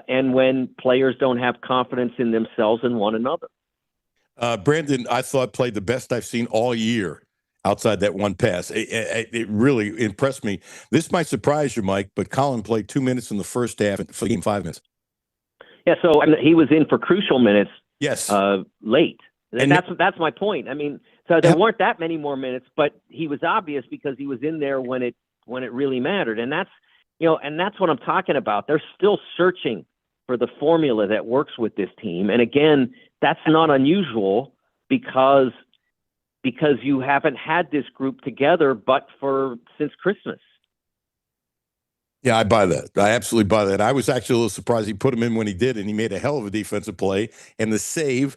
And when players don't have confidence in themselves and one another. Brandon, I thought, played the best I've seen all year outside that one pass. It really impressed me. This might surprise you, Mike, but Colin played 2 minutes in the first half and for the game 5 minutes. Yeah, so he was in for crucial minutes. Yes, late. And that's my point. So there weren't that many more minutes, but he was obvious because he was in there when it really mattered, and that's. And that's what I'm talking about. They're still searching for the formula that works with this team. And again, that's not unusual because you haven't had this group together, but since Christmas. Yeah, I buy that. I absolutely buy that. I was actually a little surprised he put him in when he did, and he made a hell of a defensive play. And the save,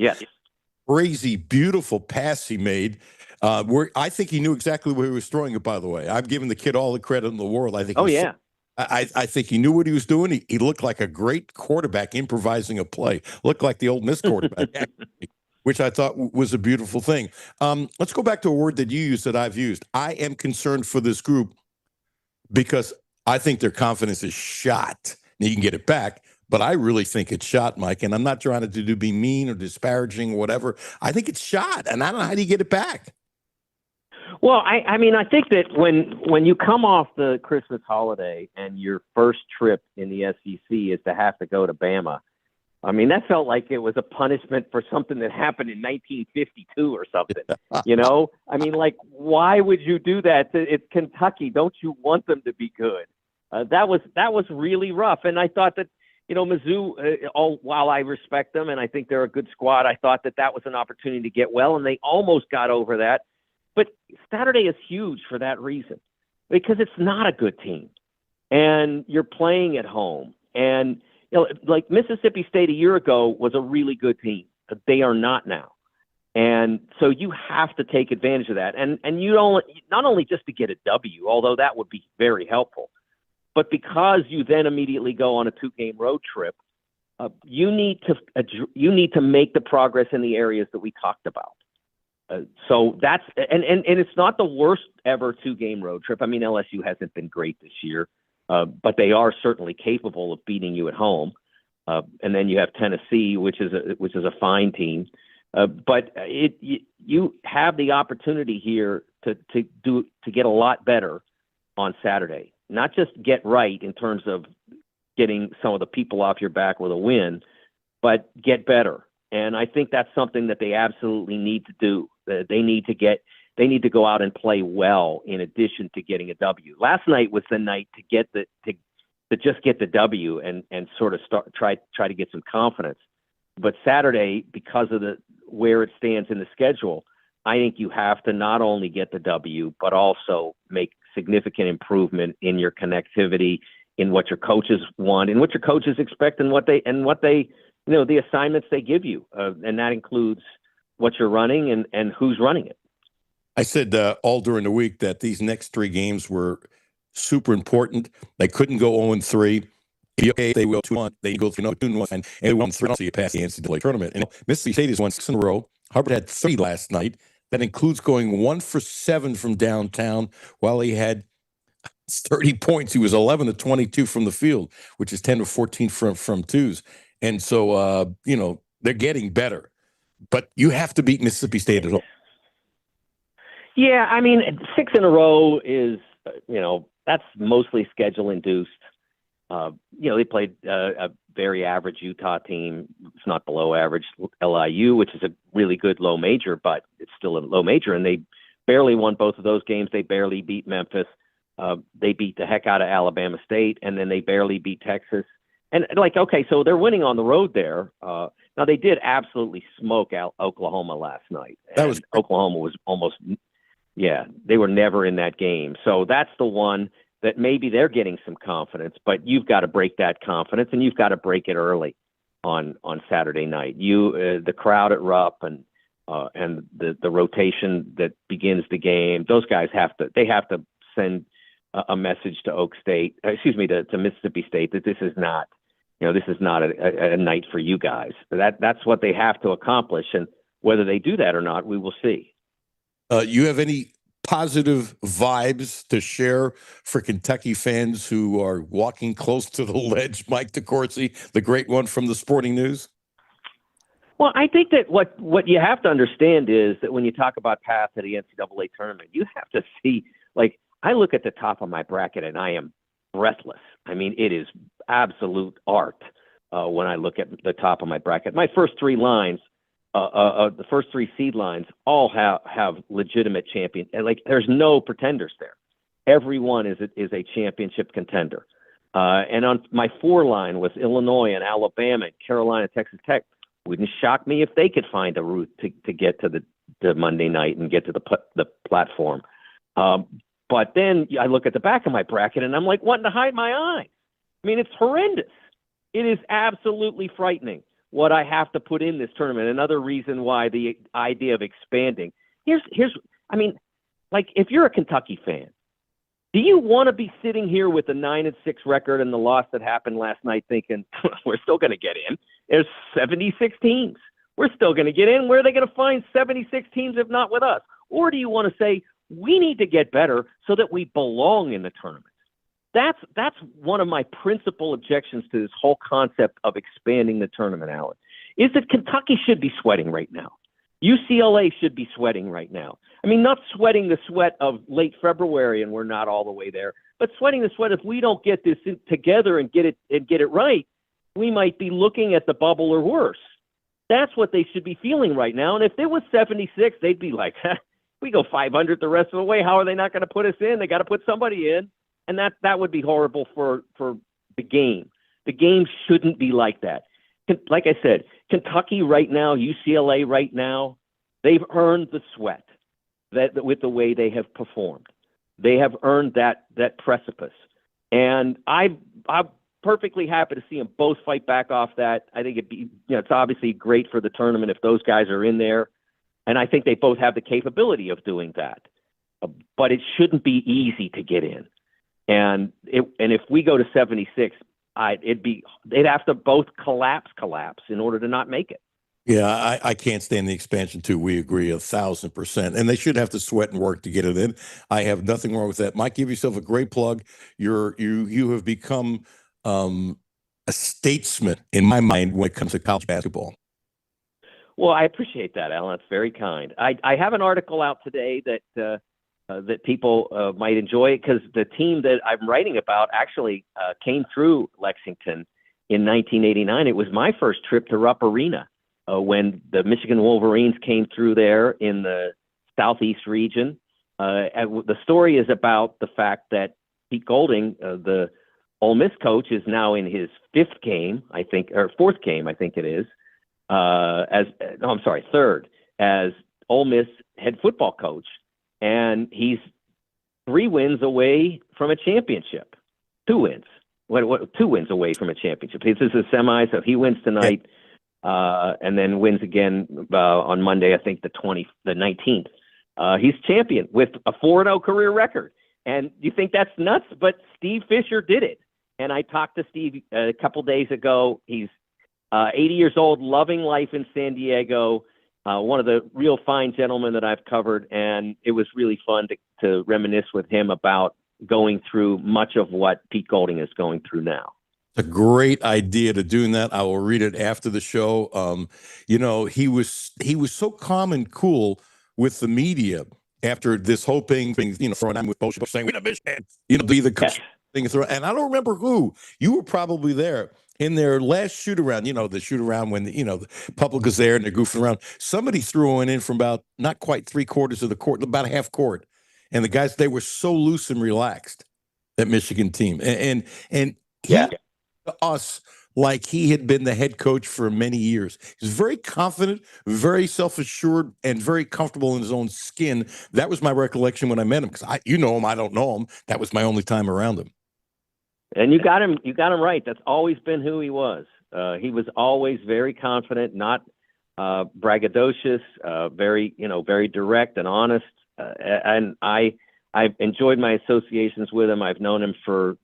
crazy, beautiful pass he made. I think he knew exactly where he was throwing it, by the way. I'm giving the kid all the credit in the world. I think. I think he knew what he was doing. He looked like a great quarterback improvising a play. Looked like the Ole Miss quarterback, which I thought was a beautiful thing. Let's go back to a word that you used that I've used. I am concerned for this group because I think their confidence is shot. Now, you can get it back, but I really think it's shot, Mike. And I'm not trying to be mean or disparaging or whatever. I think it's shot, and I don't know how do you get it back. Well, I think that when you come off the Christmas holiday and your first trip in the SEC is to have to go to Bama, that felt like it was a punishment for something that happened in 1952 or something. Why would you do that? It's Kentucky. Don't you want them to be good? That was really rough. And I thought that, Mizzou, while I respect them and I think they're a good squad, I thought that was an opportunity to get well, and they almost got over that. But Saturday is huge for that reason. because it's not a good team, and you're playing at home. And like Mississippi State a year ago was a really good team. They are not now. And so you have to take advantage of that. And you don't, not only just to get a W, although that would be very helpful, but because you then immediately go on a 2-game road trip, you need to make the progress in the areas that we talked about. So that's and it's not the worst ever 2-game road trip. I mean, LSU hasn't been great this year, but they are certainly capable of beating you at home. And then you have Tennessee, which is a fine team. But you have the opportunity here to get a lot better on Saturday. Not just get right in terms of getting some of the people off your back with a win, but get better. And I think that's something that they absolutely need to do. They need to go out and play well in addition to getting a W. Last night was the night to just get the W and sort of try to get some confidence. But Saturday, because of where it stands in the schedule, I think you have to not only get the W, but also make significant improvement in your connectivity, in what your coaches want, and what your coaches expect, and what they the assignments they give you, and that includes what you're running and who's running it. I said all during the week that these next 3 games were super important. They couldn't go 0-3. They will 2-1. They go 2-1, and they won 3. So you pass the NCAA tournament. And Mississippi State has won 6 in a row. Harvard had 3 last night. That includes going 1 for 7 from downtown, while he had 30 points. He was 11 to 22 from the field, which is 10 to 14 from twos. And so, they're getting better. But you have to beat Mississippi State at home. Yeah, I mean, 6 in a row is, that's mostly schedule induced. They played a very average Utah team. It's not below average LIU, which is a really good low major, but it's still a low major. And they barely won both of those games. They barely beat Memphis. They beat the heck out of Alabama State, and then they barely beat Texas. And so they're winning on the road there. Now they did absolutely smoke out Oklahoma last night. Oklahoma was almost, they were never in that game. So that's the one that maybe they're getting some confidence, but you've got to break that confidence, and you've got to break it early on Saturday night. The crowd at Rupp and the rotation that begins the game, those guys have to send a message to to Mississippi State that this is not a night for you guys. That's what they have to accomplish, and whether they do that or not, we will see. You have any positive vibes to share for Kentucky fans who are walking close to the ledge? Mike DeCourcy, the great one from the Sporting News. Well, I think that what you have to understand is that when you talk about path to the NCAA tournament, you have to see, I look at the top of my bracket and I am breathless. I mean, it is absolute art when I look at the top of my bracket. My first 3 lines, the first 3 seed lines, all have legitimate champion. There's no pretenders there. Everyone is a championship contender. And on my 4 line was Illinois and Alabama and Carolina, Texas Tech. Wouldn't shock me if they could find a route to get to the Monday night and get to the platform. But then I look at the back of my bracket and I'm wanting to hide my eyes. I mean, it's horrendous. It is absolutely frightening what I have to put in this tournament. Another reason why the idea of expanding. If you're a Kentucky fan, do you want to be sitting here with a 9-6 record and the loss that happened last night thinking, we're still going to get in? There's 76 teams. We're still going to get in. Where are they going to find 76 teams if not with us? Or do you want to say, we need to get better so that we belong in the tournament? That's one of my principal objections to this whole concept of expanding the tournament, Alan, is that Kentucky should be sweating right now. UCLA should be sweating right now. I mean, not sweating the sweat of late February, and we're not all the way there, but sweating the sweat if we don't get this together and get it right, we might be looking at the bubble or worse. That's what they should be feeling right now. And if it was 76, they'd be like, we go 500 the rest of the way. How are they not going to put us in? They got to put somebody in. And that would be horrible for the game. The game shouldn't be like that. Like I said, Kentucky right now, UCLA right now, they've earned the sweat that with the way they have performed. They have earned that precipice, and I'm perfectly happy to see them both fight back off that. I think it's obviously great for the tournament if those guys are in there, and I think they both have the capability of doing that. But it shouldn't be easy to get in, and if we go to 76, they'd have to both collapse in order to not make it. Yeah, I can't stand the expansion too. We agree 1,000%. And they should have to sweat and work to get it in. I have nothing wrong with that. Mike, give yourself a great plug. You have become a statesman in my mind when it comes to college basketball. Well, I appreciate that, Alan. That's very kind. I have an article out today that people might enjoy, because the team that I'm writing about actually came through Lexington in 1989. It was my first trip to Rupp Arena. When the Michigan Wolverines came through there in the Southeast region. The story is about the fact that Pete Golding, the Ole Miss coach, is now in his fourth game, I think it is, third, as Ole Miss head football coach. And he's 3 wins away from a championship. 2 wins. 2 wins away from a championship. This is a semi, so if he wins tonight, and then wins again on Monday, I think the 19th. He's champion with a 4-0 career record. And you think that's nuts, but Steve Fisher did it. And I talked to Steve a couple days ago. He's 80 years old, loving life in San Diego, one of the real fine gentlemen that I've covered. And it was really fun to reminisce with him about going through much of what Pete Golding is going through now. It's a great idea to doing that. I will read it after the show. He was so calm and cool with the media after this whole thing, throwing out with Bush saying, we're the Michigan, be the coach thing. And I don't remember who. You were probably there in their last shoot around, the shoot around when, the public is there and they're goofing around. Somebody threw one in from about not quite 3/4 of the court, about a half court. And the guys, they were so loose and relaxed, that Michigan team. And he, to us, like he had been the head coach for many years. He's very confident, very self-assured, and very comfortable in his own skin. That was my recollection when I met him, because you know him, I don't know him. That was my only time around him. And you got him right. That's always been who he was. He was always very confident, not braggadocious, very direct and honest. And I've enjoyed my associations with him. I've known him for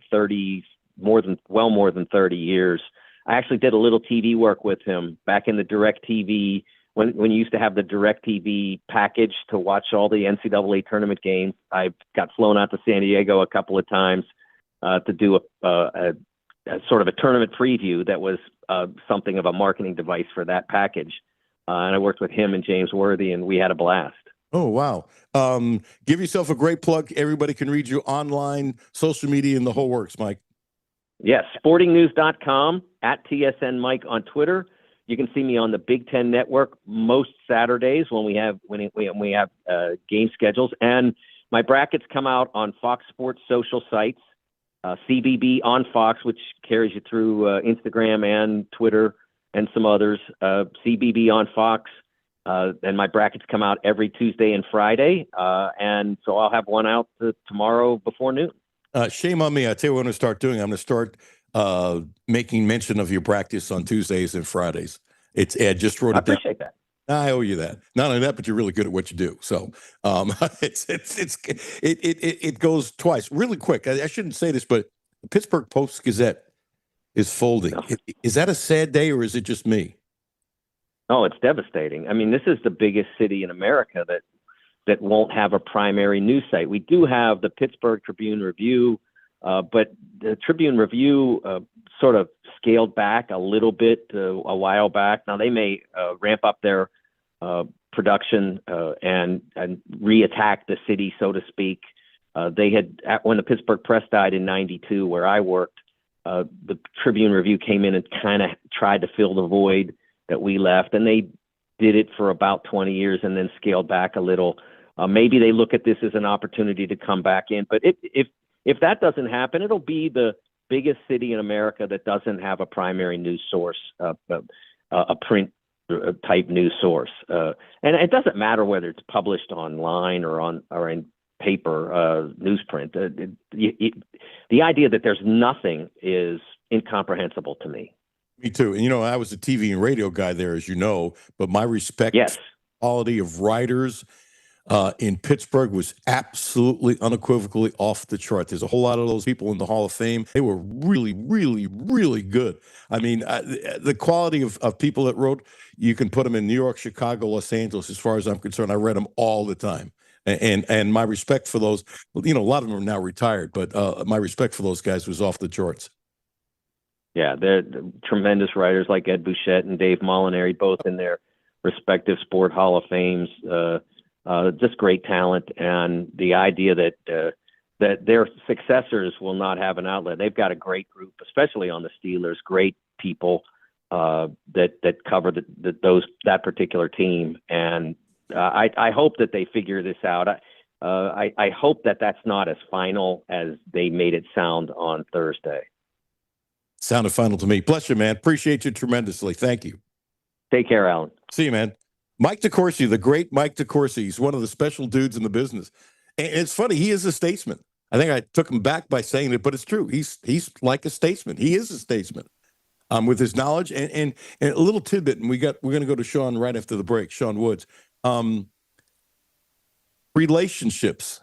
more than 30 years. I actually did a little TV work with him back in the DirecTV when you used to have the DirecTV package to watch all the NCAA tournament games. I got flown out to San Diego a couple of times to do a sort of a tournament preview that was something of a marketing device for that package. And I worked with him and James Worthy, and we had a blast. Oh, wow. Give yourself a great plug. Everybody can read you online, social media, and the whole works, Mike. Yes, sportingnews.com, at TSN Mike on Twitter. You can see me on the Big Ten Network most Saturdays when we have game schedules, and my brackets come out on Fox Sports social sites, CBB on Fox, which carries you through Instagram and Twitter and some others. CBB on Fox, and my brackets come out every Tuesday and Friday, and so I'll have one out tomorrow before noon. Shame on me. I tell you what I'm going to start doing. I'm going to start making mention of your practice on Tuesdays and Fridays. It's Ed just wrote it down. I appreciate that. I owe you that. Not only that, but you're really good at what you do. So it goes twice. Really quick. I shouldn't say this, but the Pittsburgh Post-Gazette is folding. No. Is that a sad day, or is it just me? Oh, it's devastating. I mean, this is the biggest city in America that won't have a primary news site. We do have the Pittsburgh Tribune-Review, but the Tribune-Review sort of scaled back a little bit a while back. Now they may ramp up their production and reattack the city, so to speak. They had, when the Pittsburgh Press died in '92, where I worked, the Tribune-Review came in and kind of tried to fill the void that we left, and they did it for about 20 years and then scaled back a little. Maybe they look at this as an opportunity to come back in, but if that doesn't happen, it'll be the biggest city in America that doesn't have a primary news source, a print type news source. And it doesn't matter whether it's published online or in paper, newsprint. The idea that there's nothing is incomprehensible to me. Me too. And, I was a TV and radio guy there, as you know, but my respect Yes. for the quality of writers in Pittsburgh was absolutely unequivocally off the chart. There's a whole lot of those people in the Hall of Fame. They were really, really, really good. I mean, the quality of people that wrote, you can put them in New York, Chicago, Los Angeles. As far as I'm concerned, I read them all the time. And my respect for those, a lot of them are now retired, but my respect for those guys was off the charts. Yeah, they're tremendous writers like Ed Bouchette and Dave Molinari, both in their respective sport Hall of Fames. Just great talent, and the idea that their successors will not have an outlet. They've got a great group, especially on the Steelers. Great people that cover that particular team, and I hope that they figure this out. I hope that that's not as final as they made it sound on Thursday. Sounded final to me. Bless you, man. Appreciate you tremendously. Thank you. Take care, Alan. See you, man. Mike DeCourcy, the great Mike DeCourcy. He's one of the special dudes in the business. And it's funny. He is a statesman. I think I took him back by saying it, but it's true. He's like a statesman. He is a statesman with his knowledge and a little tidbit. And we're going to go to Sean right after the break, Sean Woods. Relationships.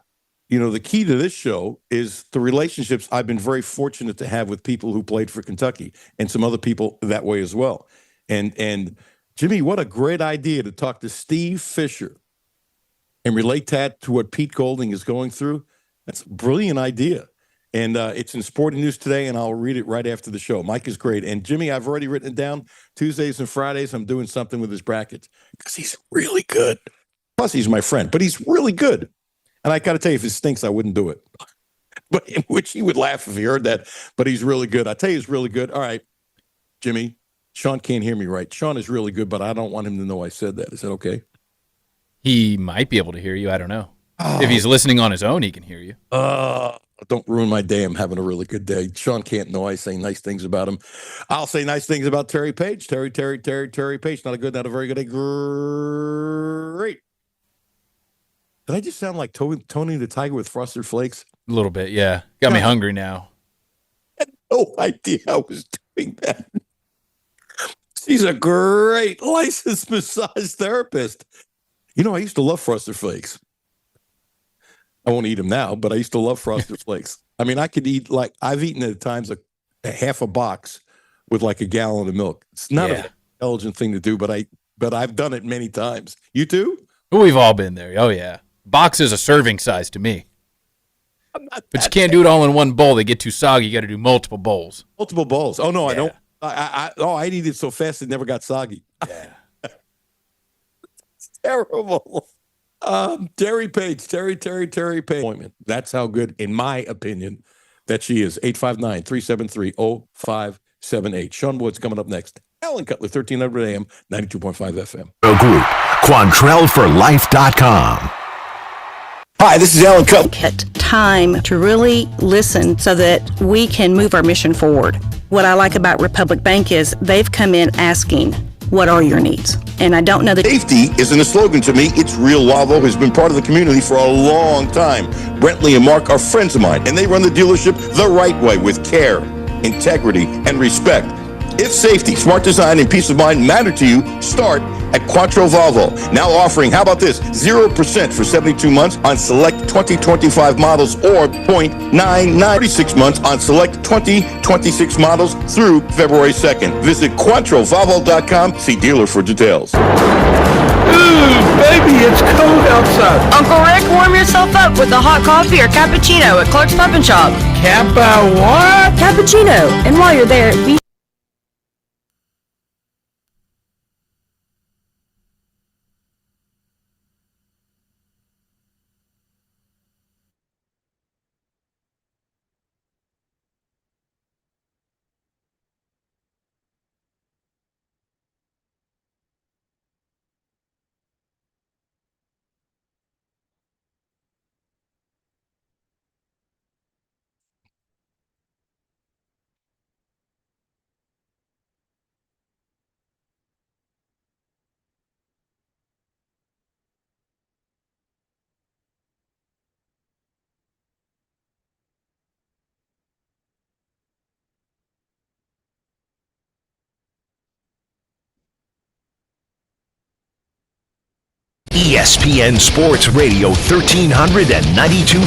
The key to this show is the relationships I've been very fortunate to have with people who played for Kentucky and some other people that way as well. And Jimmy, what a great idea to talk to Steve Fisher and relate that to what Pete Golding is going through. That's a brilliant idea. And it's in Sporting News today, and I'll read it right after the show. Mike is great. And Jimmy, I've already written it down. Tuesdays and Fridays, I'm doing something with his brackets because he's really good. Plus, he's my friend, but he's really good. And I got to tell you, if it stinks, I wouldn't do it. But in which he would laugh if he heard that. But he's really good. I tell you, he's really good. All right, Jimmy. Sean can't hear me right. Sean is really good, but I don't want him to know I said that. Is that okay? He might be able to hear you. I don't know. If he's listening on his own, he can hear you. Don't ruin my day. I'm having a really good day. Sean can't know I say nice things about him. I'll say nice things about Terry Page. Terry Page. Not a very good day. Great. Did I just sound like Tony the Tiger with Frosted Flakes? A little bit, yeah. Got me hungry now. I had no idea I was doing that. She's a great licensed massage therapist. I used to love Frosted Flakes. I won't eat them now, but I used to love Frosted Flakes. I mean, I could eat I've eaten at times a half a box with like a gallon of milk. It's not an intelligent thing to do, but I've done it many times. You too? We've all been there. Oh yeah. Box is a serving size to me. But you can't do it all in one bowl. They get too soggy. You got to do multiple bowls. Multiple bowls. Oh no, yeah. I don't. I'd eat it so fast it never got soggy. Yeah. It's terrible. Terry Page. Appointment. That's how good, in my opinion, that she is. 859-373-0578. Sean Woods coming up next. Alan Cutler, 1300 AM, 92.5 FM. Group, QuantrellForLife.com. Hi, this is Alan Cutler. Get time to really listen so that we can move our mission forward. What I like about Republic Bank is they've come in asking, what are your needs? And I don't know that... Safety isn't a slogan to me. It's real. Lavo has been part of the community for a long time. Brentley and Mark are friends of mine, and they run the dealership the right way with care, integrity, and respect. If safety, smart design, and peace of mind matter to you, start at Quattro Volvo. Now offering, how about this, 0% for 72 months on select 2025 models or 0.99, months on select 2026 models through February 2nd. Visit QuattroVolvo.com. See dealer for details. Ooh, baby, it's cold outside. Uncle Rick, warm yourself up with a hot coffee or cappuccino at Clark's Pub and Shop. Kappa what? Cappuccino. And while you're there, be ESPN Sports Radio 1392.5,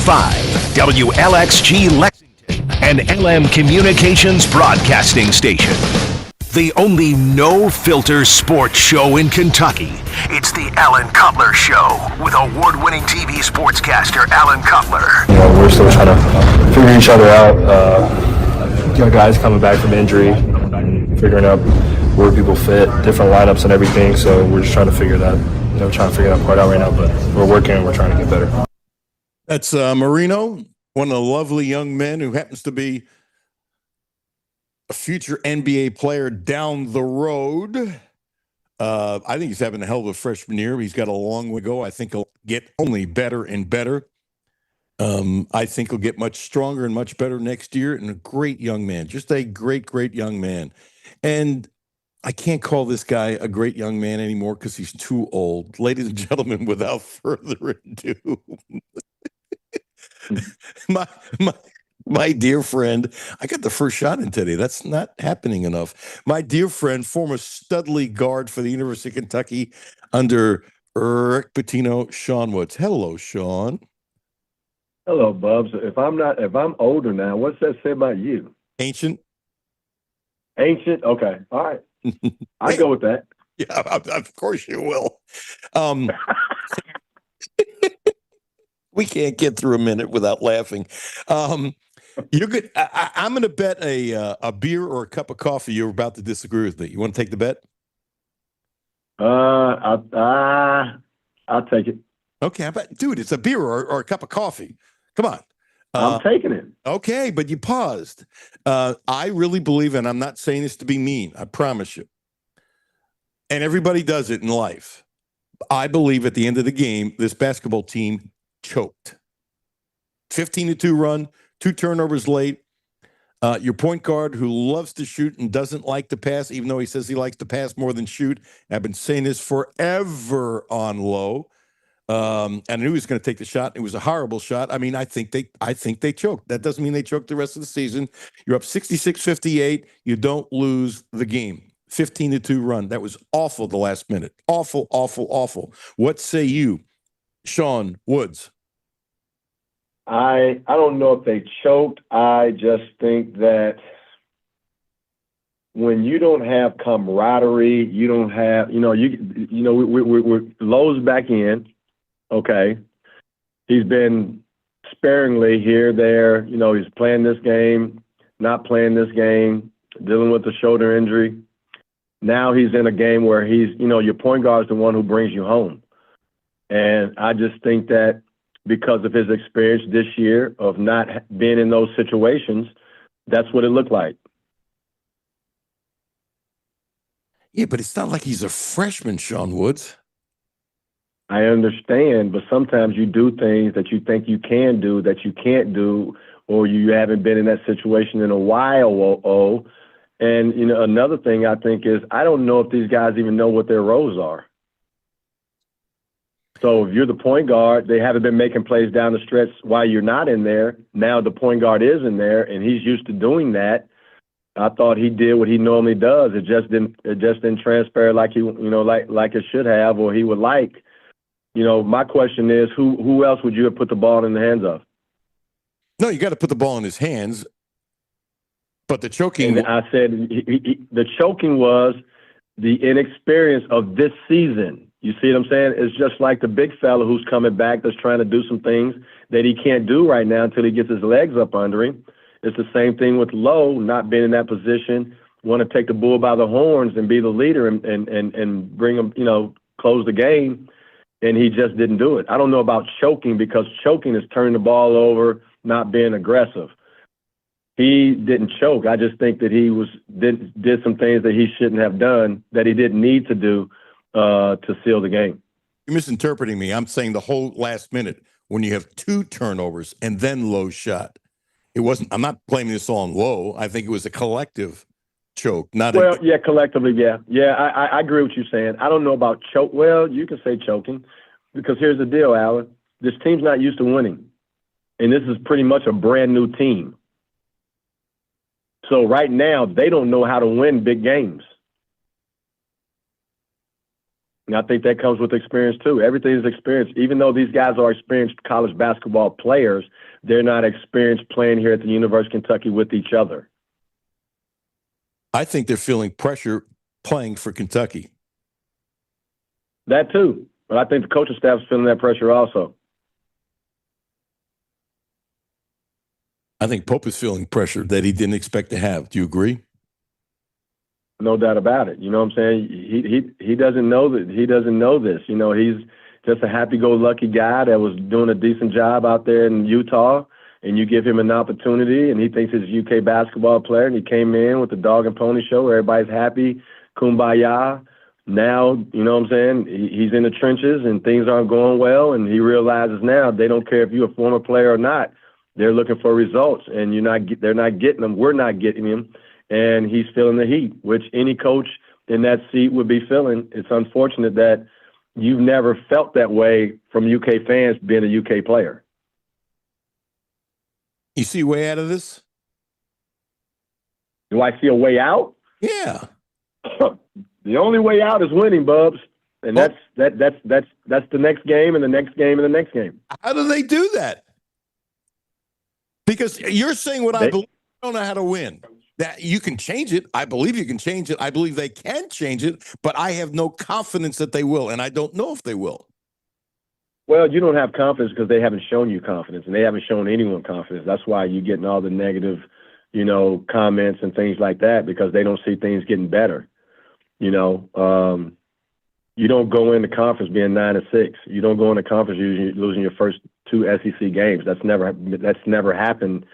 WLXG Lexington, and LM Communications Broadcasting Station. The only no-filter sports show in Kentucky. It's the Alan Cutler Show with award-winning TV sportscaster Alan Cutler. We're still trying to figure each other out. Guys coming back from injury, figuring out where people fit, different lineups and everything. So we're just trying to figure that, trying to figure that part out right now. But we're working and we're trying to get better. That's Marino, one of the lovely young men who happens to be a future NBA player down the road. I think he's having a hell of a freshman year. He's got a long way to go. I think he'll get only better and better. I think he'll get much stronger and much better next year. And a great young man, just a great, great young man. And I can't call this guy a great young man anymore because he's too old. Ladies and gentlemen, without further ado, my dear friend, I got the first shot in today. That's not happening enough. My dear friend, former Studley guard for the University of Kentucky under Rick Pitino, Sean Woods. Hello, Sean. Hello, Bubs. If I'm older now, what's that say about you? Ancient. Ancient? Okay. All right. I go with that. Yeah, of course you will. We can't get through a minute without laughing. You're good. I'm going to bet a beer or a cup of coffee. You're about to disagree with me. You want to take the bet? I'll take it. Okay, dude, it's a beer or a cup of coffee. Come on. I'm taking it. Okay, but you paused. I really believe, and I'm not saying this to be mean, I promise you. And everybody does it in life. I believe at the end of the game, this basketball team choked. 15-2 run, 2 turnovers late. Your point guard who loves to shoot and doesn't like to pass, even though he says he likes to pass more than shoot. I've been saying this forever on low. And I knew he was going to take the shot. It was a horrible shot. I mean, I think they choked. That doesn't mean they choked the rest of the season. You're up 66-58. You don't lose the game. 15-2 run. That was awful the last minute. Awful, awful, awful. What say you, Sean Woods? I don't know if they choked. I just think that when you don't have camaraderie, you don't have, we're Lowe's back in. Okay. He's been sparingly here, there. He's playing this game, not playing this game, dealing with the shoulder injury. Now he's in a game where he's, your point guard is the one who brings you home. And I just think that because of his experience this year of not being in those situations, that's what it looked like. Yeah, but it's not like he's a freshman, Sean Woods. I understand, but sometimes you do things that you think you can do that you can't do, or you haven't been in that situation in a while. And, another thing I think is I don't know if these guys even know what their roles are. So if you're the point guard, they haven't been making plays down the stretch while you're not in there. Now the point guard is in there, and he's used to doing that. I thought he did what he normally does. It just didn't transpire like he, like it should have, or he would like. My question is, who else would you have put the ball in the hands of? No, you got to put the ball in his hands. But the choking. And I said the choking was the inexperience of this season. You see what I'm saying? It's just like the big fella who's coming back that's trying to do some things that he can't do right now until he gets his legs up under him. It's the same thing with Lowe, not being in that position, want to take the bull by the horns and be the leader and bring him, close the game. And he just didn't do it. I don't know about choking, because choking is turning the ball over, not being aggressive. He didn't choke. I just think that he did some things that he shouldn't have done, that he didn't need to do to seal the game. You're misinterpreting me. I'm saying the whole last minute when you have 2 turnovers and then Lowe shot. It wasn't. I'm not blaming this on Lowe. I think it was a collective choke. Collectively, yeah. I agree with you saying. I don't know about choke. Well, you can say choking, because here's the deal, Alan. This team's not used to winning, and this is pretty much a brand new team. So right now, they don't know how to win big games. And I think that comes with experience too. Everything is experience. Even though these guys are experienced college basketball players, they're not experienced playing here at the University of Kentucky with each other. I think they're feeling pressure playing for Kentucky. That too. But I think the coaching staff is feeling that pressure also. I think Pope is feeling pressure that he didn't expect to have. Do you agree? No doubt about it. You know what I'm saying? He doesn't know that. He doesn't know this. You know, he's just a happy-go-lucky guy that was doing a decent job out there in Utah, and you give him an opportunity, and he thinks he's a UK basketball player, and he came in with the dog and pony show where everybody's happy, kumbaya. Now, you know what I'm saying? He's in the trenches, and things aren't going well, and he realizes now they don't care if you're a former player or not. They're looking for results, and they're not getting them. We're not getting them. And he's feeling the heat, which any coach in that seat would be feeling. It's unfortunate that you've never felt that way from UK fans being a UK player. You see a way out of this? Do I see a way out? Yeah. The only way out is winning, Bubs. And that's the next game and the next game and the next game. How do they do that? Because you're saying what I believe. I don't know how to win. That you can change it. I believe you can change it. I believe they can change it, but I have no confidence that they will, and I don't know if they will. Well, you don't have confidence because they haven't shown you confidence, and they haven't shown anyone confidence. That's why you're getting all the negative, comments and things like that, because they don't see things getting better. You don't go into conference being 9-6. You don't go into conference usually losing your first 2 SEC games. That's never happened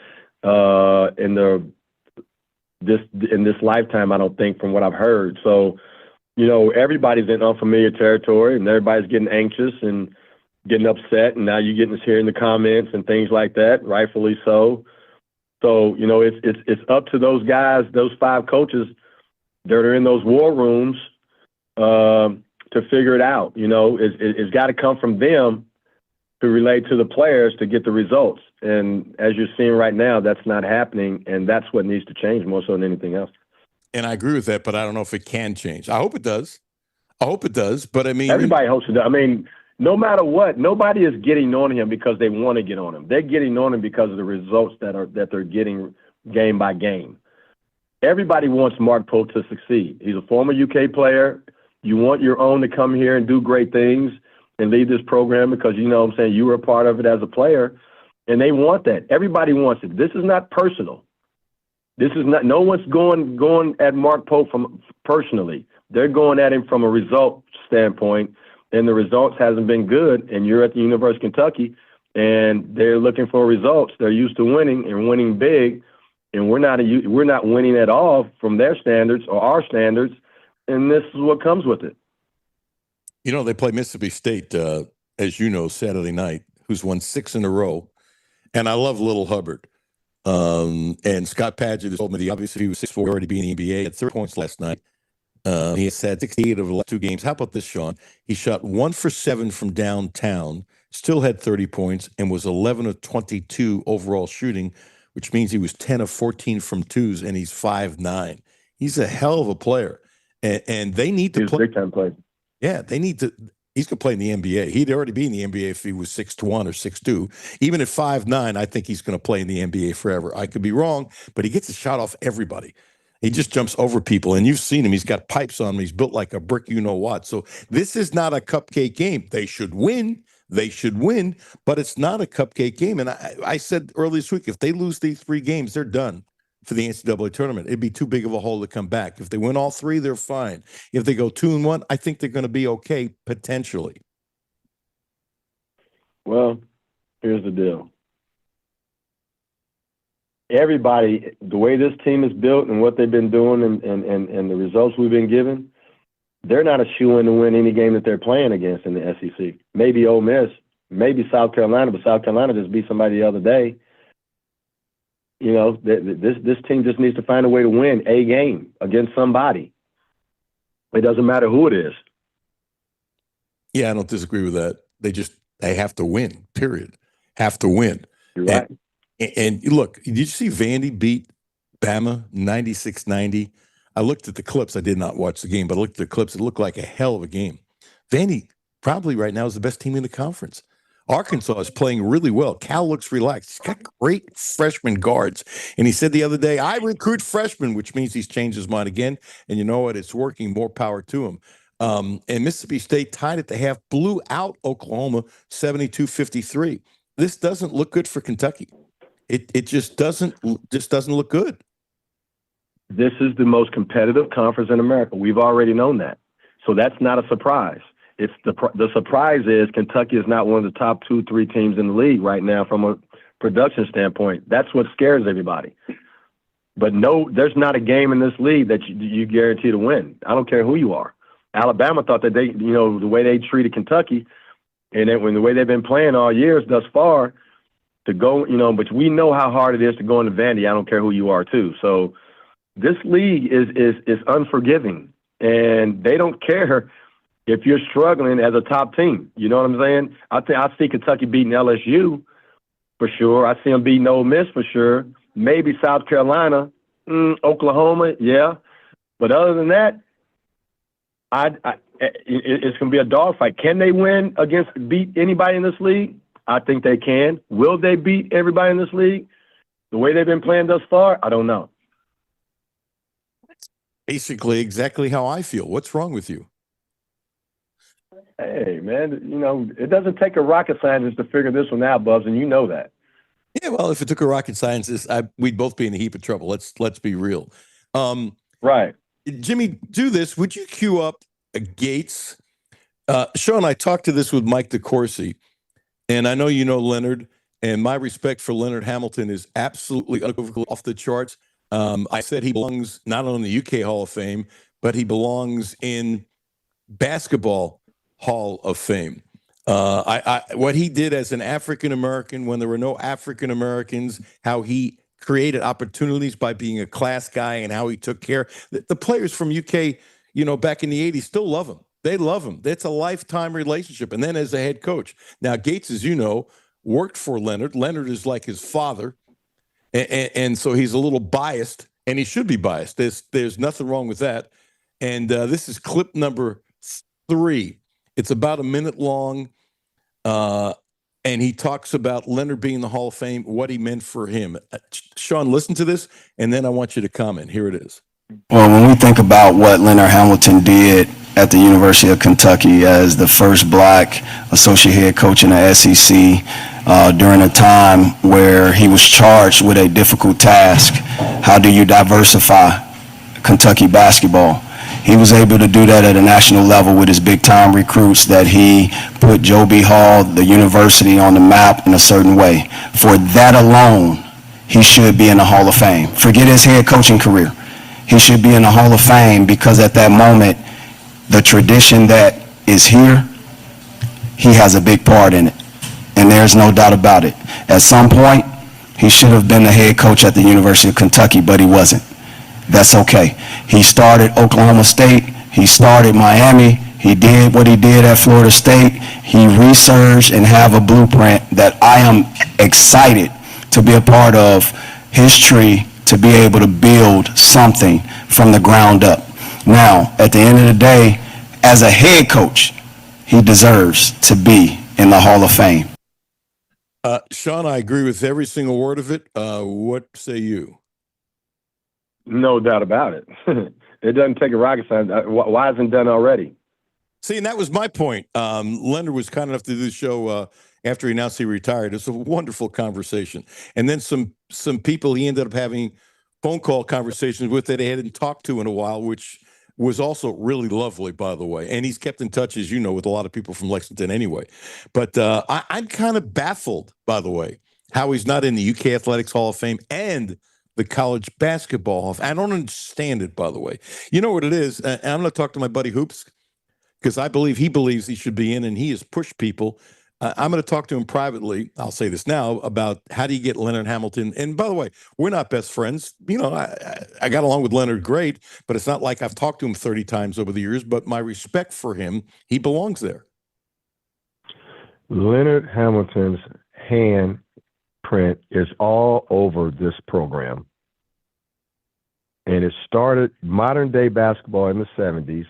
in this lifetime, I don't think, from what I've heard. So, everybody's in unfamiliar territory, and everybody's getting anxious and getting upset, and now you're getting to hear in the comments and things like that, rightfully so. So, it's up to those guys, those 5 coaches that are in those war rooms to figure it out. It's got to come from them to relate to the players to get the results. And as you're seeing right now, that's not happening, and that's what needs to change more so than anything else. And I agree with that, but I don't know if it can change. I hope it does. But I mean, everybody hopes it does. I mean, no matter what, nobody is getting on him because they want to get on him. They're getting on him because of the results that they're getting game by game. Everybody wants Mark Pope to succeed. He's a former UK player. You want your own to come here and do great things and lead this program because, you were a part of it as a player, and they want that. Everybody wants it. This is not personal. This is not, no one's going at Mark Pope personally. They're going at him from a result standpoint, and the results hasn't been good, and you're at the University of Kentucky, and they're looking for results. They're used to winning and winning big, and we're not winning at all from their standards or our standards, and this is what comes with it. They play Mississippi State, as you know, Saturday night, who's won 6 in a row. And I love Little Hubbard. And Scott Padgett has told me obviously he was 6'4", already being in the NBA, had 30 points last night. He has had 68 of the last 2 games. How about this, Sean? He shot 1 for 7 from downtown, still had 30 points, and was 11 of 22 overall shooting, which means he was 10 of 14 from twos, and he's 5'9". He's a hell of a player. And they need to play. Big-time player. Yeah, they need to. He's going to play in the NBA. He'd already be in the NBA if he was 6'1" or 6'2". Even at 5'9", I think he's going to play in the NBA forever. I could be wrong, but he gets a shot off everybody. He just jumps over people, and you've seen him. He's got pipes on him. He's built like a brick, what. So this is not a cupcake game. They should win. But it's not a cupcake game. And I said earlier this week, if they lose these 3 games, they're done for the NCAA tournament. It'd be too big of a hole to come back. If they win all 3, they're fine. If they go 2-1, I think they're going to be okay, potentially. Well, here's the deal. Everybody, the way this team is built and what they've been doing and the results we've been given, they're not a shoo-in to win any game that they're playing against in the SEC. Maybe Ole Miss, maybe South Carolina, but South Carolina just beat somebody the other day. This team just needs to find a way to win a game against somebody. It doesn't matter who it is. Yeah, I don't disagree with that. They have to win, period. Have to win. You're right. And look, did you see Vandy beat Bama 96-90? I looked at the clips. I did not watch the game, but I looked at the clips. It looked like a hell of a game. Vandy probably right now is the best team in the conference. Arkansas is playing really well. Cal looks relaxed. He's got great freshman guards. And he said the other day, I recruit freshmen, which means he's changed his mind again. And you know what? It's working. More power to him. And Mississippi State tied at the half, blew out Oklahoma 72-53. This doesn't look good for Kentucky. It just doesn't look good. This is the most competitive conference in America. We've already known that. So that's not a surprise. It's the surprise is Kentucky is not one of the top 2-3 teams in the league right now from a production standpoint. That's what scares everybody. But no, there's not a game in this league that you guarantee to win. I don't care who you are. Alabama thought that they, the way they treated Kentucky, and then when the way they've been playing all years thus far, to go, but we know how hard it is to go into Vandy. I don't care who you are too. So this league is unforgiving, and they don't care if you're struggling as a top team. You know what I'm saying? I see Kentucky beating LSU for sure. I see them beating Ole Miss for sure. Maybe South Carolina, Oklahoma, yeah. But other than that, it's going to be a dogfight. Can they beat anybody in this league? I think they can. Will they beat everybody in this league? The way they've been playing thus far, I don't know. Basically exactly how I feel. What's wrong with you? Hey, man, it doesn't take a rocket scientist to figure this one out, Bubs, and you know that. Yeah, well, if it took a rocket scientist, we'd both be in a heap of trouble. Let's be real. Right. Jimmy, do this. Would you queue up Gates? Sean, I talked to this with Mike DeCourcy, and I know you know Leonard, and my respect for Leonard Hamilton is absolutely off the charts. I said he belongs not only in the UK Hall of Fame, but he belongs in basketball Hall of Fame. What he did as an African American when there were no African Americans, how he created opportunities by being a class guy, and how he took care. The players from UK, back in the 80s, still love him. They love him. It's a lifetime relationship. And then as a head coach, now Gates, as you know, worked for Leonard. Leonard is like his father, and so he's a little biased, and he should be biased. There's nothing wrong with that. And this is clip number 3. It's about a minute long, and he talks about Leonard being in the Hall of Fame, what he meant for him. Sean, listen to this, and then I want you to comment. Here it is. Well, when we think about what Leonard Hamilton did at the University of Kentucky as the first black associate head coach in the SEC during a time where he was charged with a difficult task, how do you diversify Kentucky basketball? He was able to do that at a national level with his big-time recruits, that he put Joe B. Hall, the university, on the map in a certain way. For that alone, he should be in the Hall of Fame. Forget his head coaching career. He should be in the Hall of Fame because at that moment, the tradition that is here, he has a big part in it. And there's no doubt about it. At some point, he should have been the head coach at the University of Kentucky, but he wasn't. That's okay. He started Oklahoma State. He started Miami. He did what he did at Florida State. He researched and have a blueprint that I am excited to be a part of his tree, to be able to build something from the ground up. Now, at the end of the day, as a head coach, he deserves to be in the Hall of Fame. Sean, I agree with every single word of it. What say you? No doubt about it. It doesn't take a rocket science. Why isn't it done already? See, and that was my point. Leonard was kind enough to do the show after he announced he retired. It was a wonderful conversation. And then some people he ended up having phone call conversations with that he hadn't talked to in a while, which was also really lovely, by the way. And he's kept in touch, as you know, with a lot of people from Lexington anyway. But I'm kind of baffled, by the way, how he's not in the UK Athletics Hall of Fame and the college basketball Hall of Fame. I don't understand it, by the way. You know what it is? And I'm going to talk to my buddy Hoops, because I believe he believes he should be in, and he has pushed people. I'm going to talk to him privately. I'll say this now about how do you get Leonard Hamilton. And by the way, we're not best friends. I got along with Leonard great, but it's not like I've talked to him 30 times over the years. But my respect for him, he belongs there. Leonard Hamilton's handprint is all over this program. And And it started modern day basketball in the 70s,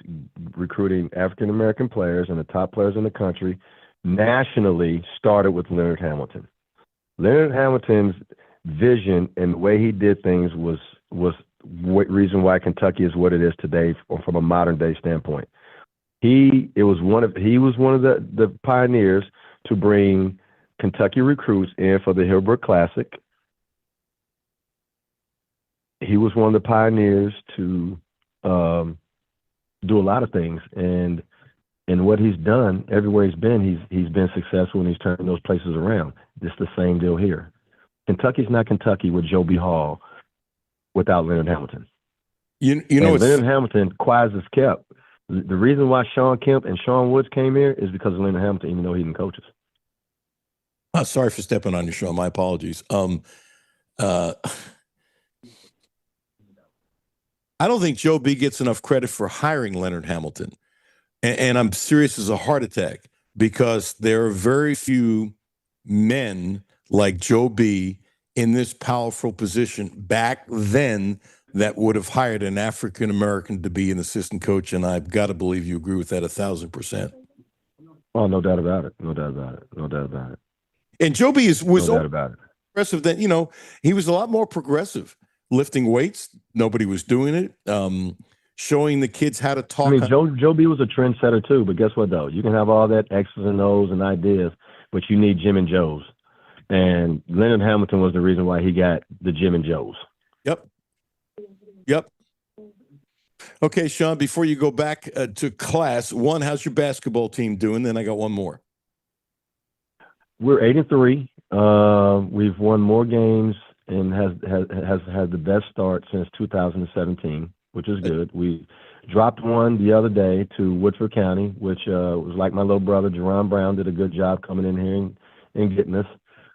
recruiting African American players and the top players in the country nationally started with Leonard Hamilton. Leonard Hamilton's vision and the way he did things was reason why Kentucky is what it is today from a modern day standpoint. He was one of the pioneers to bring Kentucky recruits in for the Hillbrook Classic. He was one of the pioneers to do a lot of things, and what he's done everywhere he's been been successful, and he's turning those places around. It's the same deal here. Kentucky's not Kentucky with Joe B. Hall without Leonard Hamilton. You know, Leonard Hamilton, quiet as kept. The reason why Sean Kemp and Sean Woods came here is because of Leonard Hamilton, even though he didn't coach us. Sorry for stepping on your show. My apologies. I don't think Joe B gets enough credit for hiring Leonard Hamilton. And I'm serious as a heart attack, because there are very few men like Joe B in this powerful position back then that would have hired an African American to be an assistant coach. And I've got to believe you agree with that 1,000%. Oh, no doubt about it. No doubt about it. No doubt about it. And Joe B was no doubt about it. Progressive than, he was a lot more progressive. Lifting weights, nobody was doing it. Showing the kids how to talk. I mean, Joe B was a trendsetter too, but guess what though? You can have all that X's and O's and ideas, but you need Jim and Joe's. And Leonard Hamilton was the reason why he got the Jim and Joe's. Yep. Okay, Sean, before you go back to class, how's your basketball team doing? Then I got one more. We're 8-3. We've won more games and has had the best start since 2017, which is good. We dropped one the other day to Woodford County, which was like my little brother, Jerron Brown, did a good job coming in here and getting us.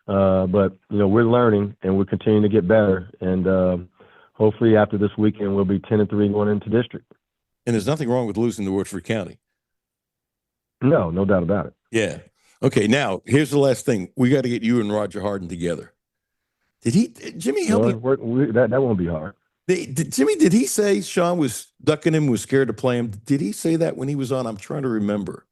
But, we're learning and we're continuing to get better. And hopefully after this weekend, we'll be 10-3 going into district. And there's nothing wrong with losing to Woodford County. No doubt about it. Yeah. Okay, now, here's the last thing. We got to get you and Roger Harden together. Jimmy, help me? That won't be hard. Jimmy, did he say Sean was ducking him, was scared to play him? Did he say that when he was on? I'm trying to remember.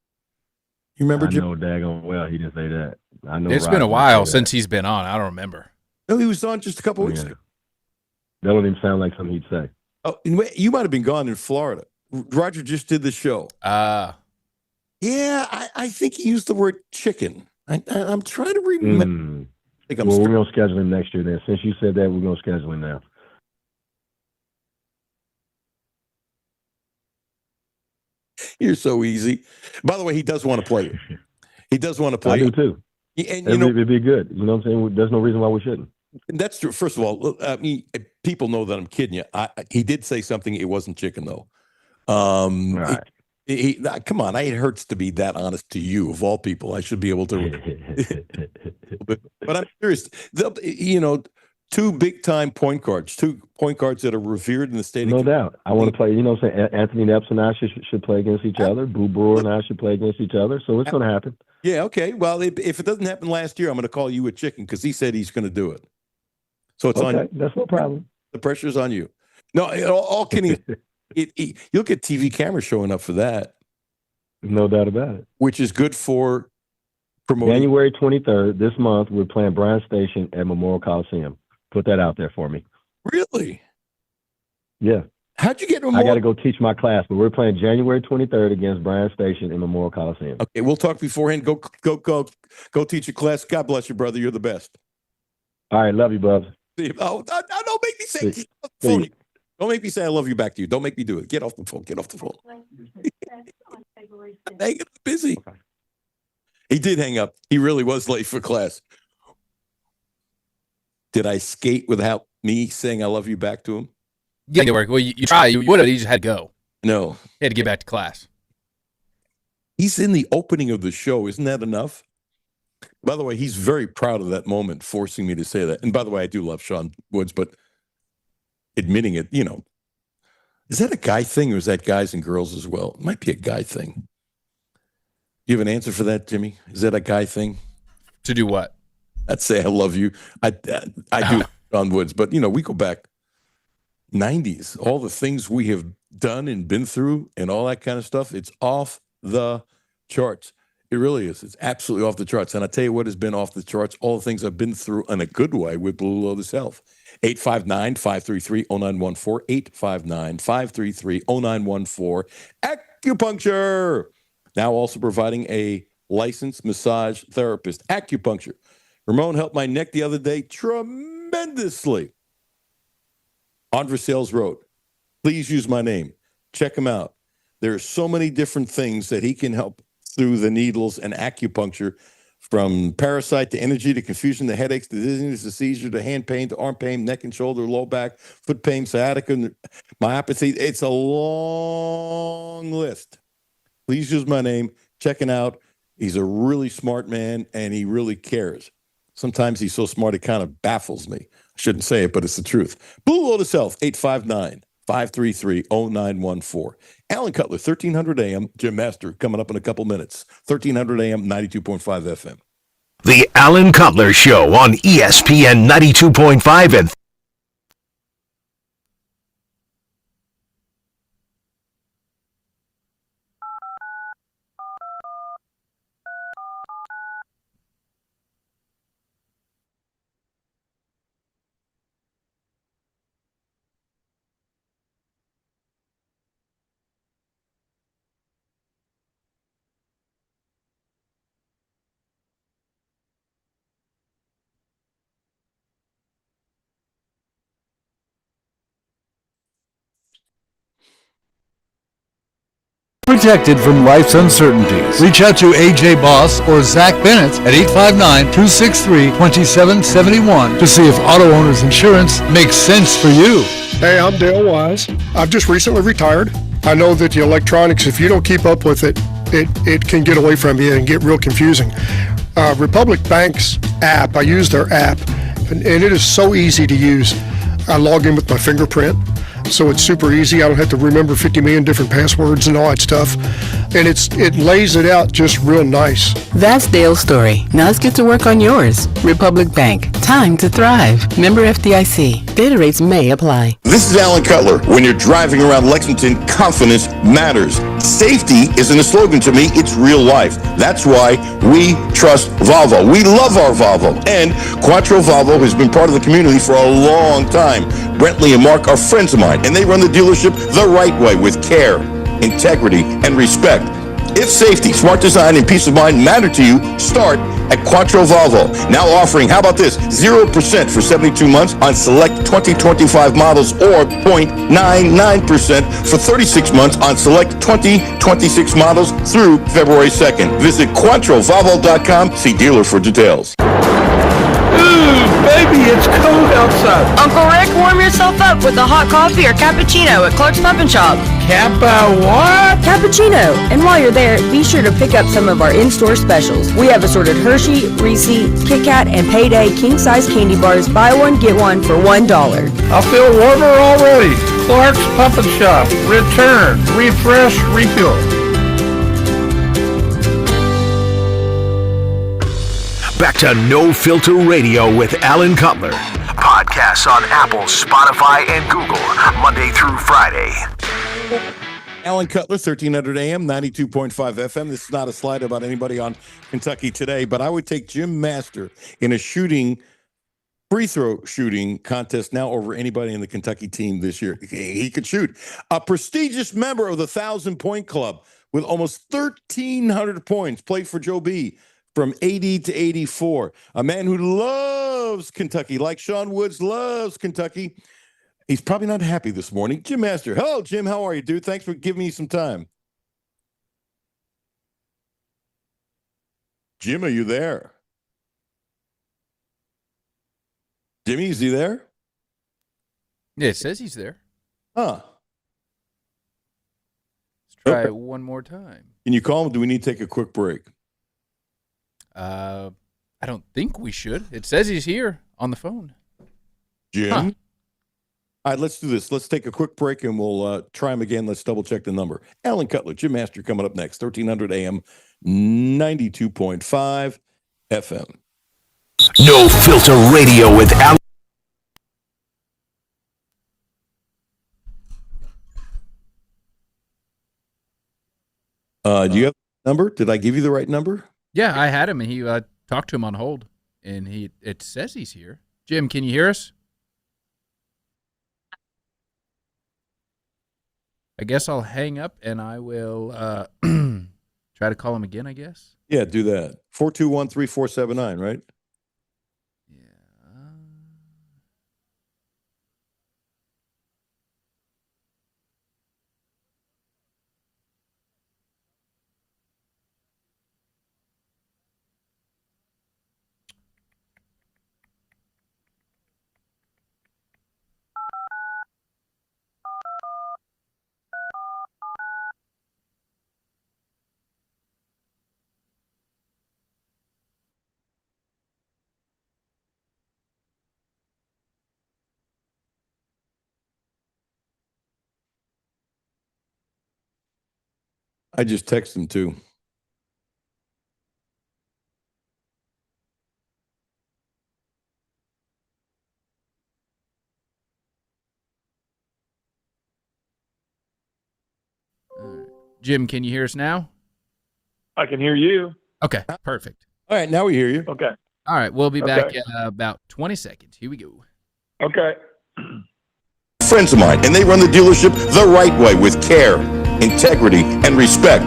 You remember, Jimmy? I know daggone well he didn't say that. I know it's been a while since he's been on. I don't remember. No, he was on just a couple weeks ago. That don't even sound like something he'd say. Oh, you might have been gone in Florida. Roger just did the show. Yeah, I think he used the word chicken. I'm trying to remember. Well, we're going to schedule him next year then. Since you said that, we're going to schedule him now. You're so easy. By the way, he does want to play you. He does want to play I you. do too. And it'd be good. You know what I'm saying? There's no reason why we shouldn't. That's true. First of all, people know that I'm kidding you. He did say something. It wasn't chicken, though. Right. Come on, it hurts to be that honest to you, of all people. I should be able to. but I'm serious. Two big-time point guards, that are revered in the state. No doubt. I want to play. What I'm saying? Anthony Epps and I should play against each other. Boo Brewer and I should play against each other. So it's going to happen. Yeah. Okay. Well, if it doesn't happen last year, I'm going to call you a chicken because he said he's going to do it. So it's on you. That's no problem. The pressure's on you. No, all kidding. You'll get TV cameras showing up for that. No doubt about it. Which is good for promoting. January 23rd, this month, we're playing Bryan Station at Memorial Coliseum. Put that out there for me. Really? Yeah. How'd you get I got to go teach my class, but we're playing January 23rd against Bryan Station in Memorial Coliseum. Okay, we'll talk beforehand. Go teach your class. God bless you, brother. You're the best. All right, love you, Bubs. Oh, don't make me say phone. Don't make me say I love you back to you. Don't make me do it. Get off the phone. Get off the phone. I'm busy. Okay. He did hang up. He really was late for class. Did I skate without me saying I love you back to him? Yeah, well, you try. You would have. You just had to go. No. He had to get back to class. He's in the opening of the show. Isn't that enough? By the way, he's very proud of that moment, forcing me to say that. And by the way, I do love Sean Woods, but admitting it, is that a guy thing or is that guys and girls as well? It might be a guy thing. You have an answer for that, Jimmy? Is that a guy thing? To do what? I'd say I love you. I do Sean Woods, but we go back. 90s, all the things we have done and been through and all that kind of stuff, it's off the charts. It really is. It's absolutely off the charts. And I tell you what has been off the charts, all the things I've been through in a good way with Blue Lotus Health. 859-533-0914, 859-533-0914. Acupuncture. Now also providing a licensed massage therapist. Acupuncture. Ramon helped my neck the other day tremendously. On Versailles Road. Please use my name. Check him out. There are so many different things that he can help through the needles and acupuncture, from parasite to energy to confusion to headaches to dizziness to seizure to hand pain to arm pain, neck and shoulder, low back, foot pain, sciatica, myopathy. It's a long list. Please use my name. Check him out. He's a really smart man, and he really cares. Sometimes he's so smart it kind of baffles me. I shouldn't say it, but it's the truth. Blue Lotus Health, 859-533-0914. Alan Cutler, 1300 AM. Jim Master coming up in a couple minutes. 1300 AM, 92.5 FM. The Alan Cutler Show on ESPN 92.5 and Protected from life's uncertainties. Reach out to AJ Boss or Zach Bennett at 859-263-2771 to see if auto owners insurance makes sense for you. Hey, I'm Dale Wise. I've just recently retired. I know that the electronics, if you don't keep up with it, it can get away from you and get real confusing. Republic Bank's app, I use their app, and it is so easy to use. I log in with my fingerprint, so it's super easy. I don't have to remember 50 million different passwords and all that stuff. And it lays it out just real nice. That's Dale's story. Now let's get to work on yours. Republic Bank. Time to thrive. Member FDIC. Data rates may apply. This is Alan Cutler. When you're driving around Lexington, confidence matters. Safety isn't a slogan to me, it's real life. That's why we trust Volvo. We love our Volvo. And Quattro Volvo has been part of the community for a long time. Brentley and Mark are friends of mine, and they run the dealership the right way with care, integrity, and respect. If safety, smart design, and peace of mind matter to you, start at Quattro Volvo. Now offering, how about this, 0% for 72 months on select 2025 models or 0.99% for 36 months on select 2026 models through February 2nd. Visit QuattroVolvo.com. See dealer for details. Baby, it's cold outside. Uncle Rick, warm yourself up with a hot coffee or cappuccino at Clark's Pub and Shop. Kappa what? Cappuccino. And while you're there, be sure to pick up some of our in-store specials. We have assorted Hershey, Reese, Kit Kat, and Payday king-size candy bars. Buy one, get one for $1. I feel warmer already. Clark's Pub and Shop. Return, refresh, refuel. back to No Filter Radio with Alan Cutler. Podcasts on Apple, Spotify, and Google, Monday through Friday. Alan Cutler, 1300 AM, 92.5 FM. This is not a slide about anybody on Kentucky Today, but I would take Jim Master in a free throw shooting contest now over anybody in the Kentucky team this year. He could shoot. A prestigious member of the 1,000-point club with almost 1,300 points, played for Joe B. from 80 to 84. A man who loves Kentucky, like Sean Woods loves Kentucky. He's probably not happy this morning. Jim Master. Hello, Jim. How are you, dude? Thanks for giving me some time. Jim, are you there? Jimmy, is he there? Yeah, it says he's there. Huh. Let's try it one more time. Can you call him? Do we need to take a quick break? I don't think we should. It says he's here on the phone. Jim? Huh. All right, let's do this. Let's take a quick break, and we'll try him again. Let's double-check the number. Alan Cutler, Jim Master coming up next, 1300 AM, 92.5 FM. No Filter Radio with Alan. Do you have the number? Did I give you the right number? Yeah, I had him, and he talked to him on hold, and it says he's here. Jim, can you hear us? I guess I'll hang up, and I will try to call him again, I guess. Yeah, do that. 421-3479, right? I just texted him too. Jim, can you hear us now? I can hear you. Okay, perfect. All right, now we hear you. Okay. All right, we'll be back in about 20 seconds. Here we go. Okay. Friends of mine, and they run the dealership the right way with care, integrity, and respect.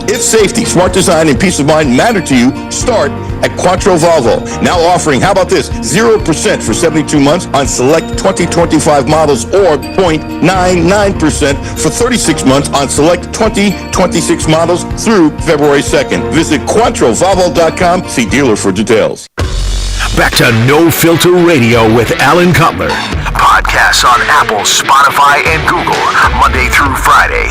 If safety, smart design, and peace of mind matter to you, start at Quattro Volvo. Now offering, how about this, 0% for 72 months on select 2025 models or 0.99% for 36 months on select 2026 models through February 2nd. Visit QuattroVolvo.com. See dealer for details. Back to No Filter Radio with Alan Cutler. Podcasts on Apple, Spotify, and Google, Monday through Friday.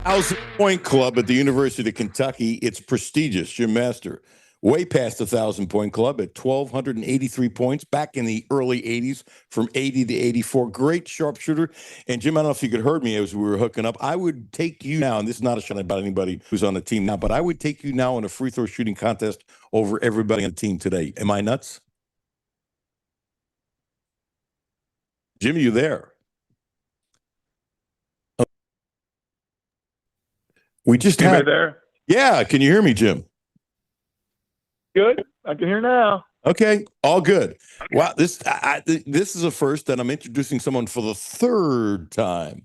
1,000-point club at the University of Kentucky. It's prestigious. Jim Master, way past the 1,000-point club at 1,283 points back in the early 80s, from 80 to 84. Great sharpshooter. And Jim, I don't know if you could heard me as we were hooking up. I would take you now, and this is not a shot about anybody who's on the team now, but I would take you now in a free throw shooting contest over everybody on the team today. Am I nuts? Jim, are you there? We just Anybody had there? Yeah, can you hear me, Jim? Good. I can hear now. Okay, all good. Wow, this is a first, and I'm introducing someone for the third time.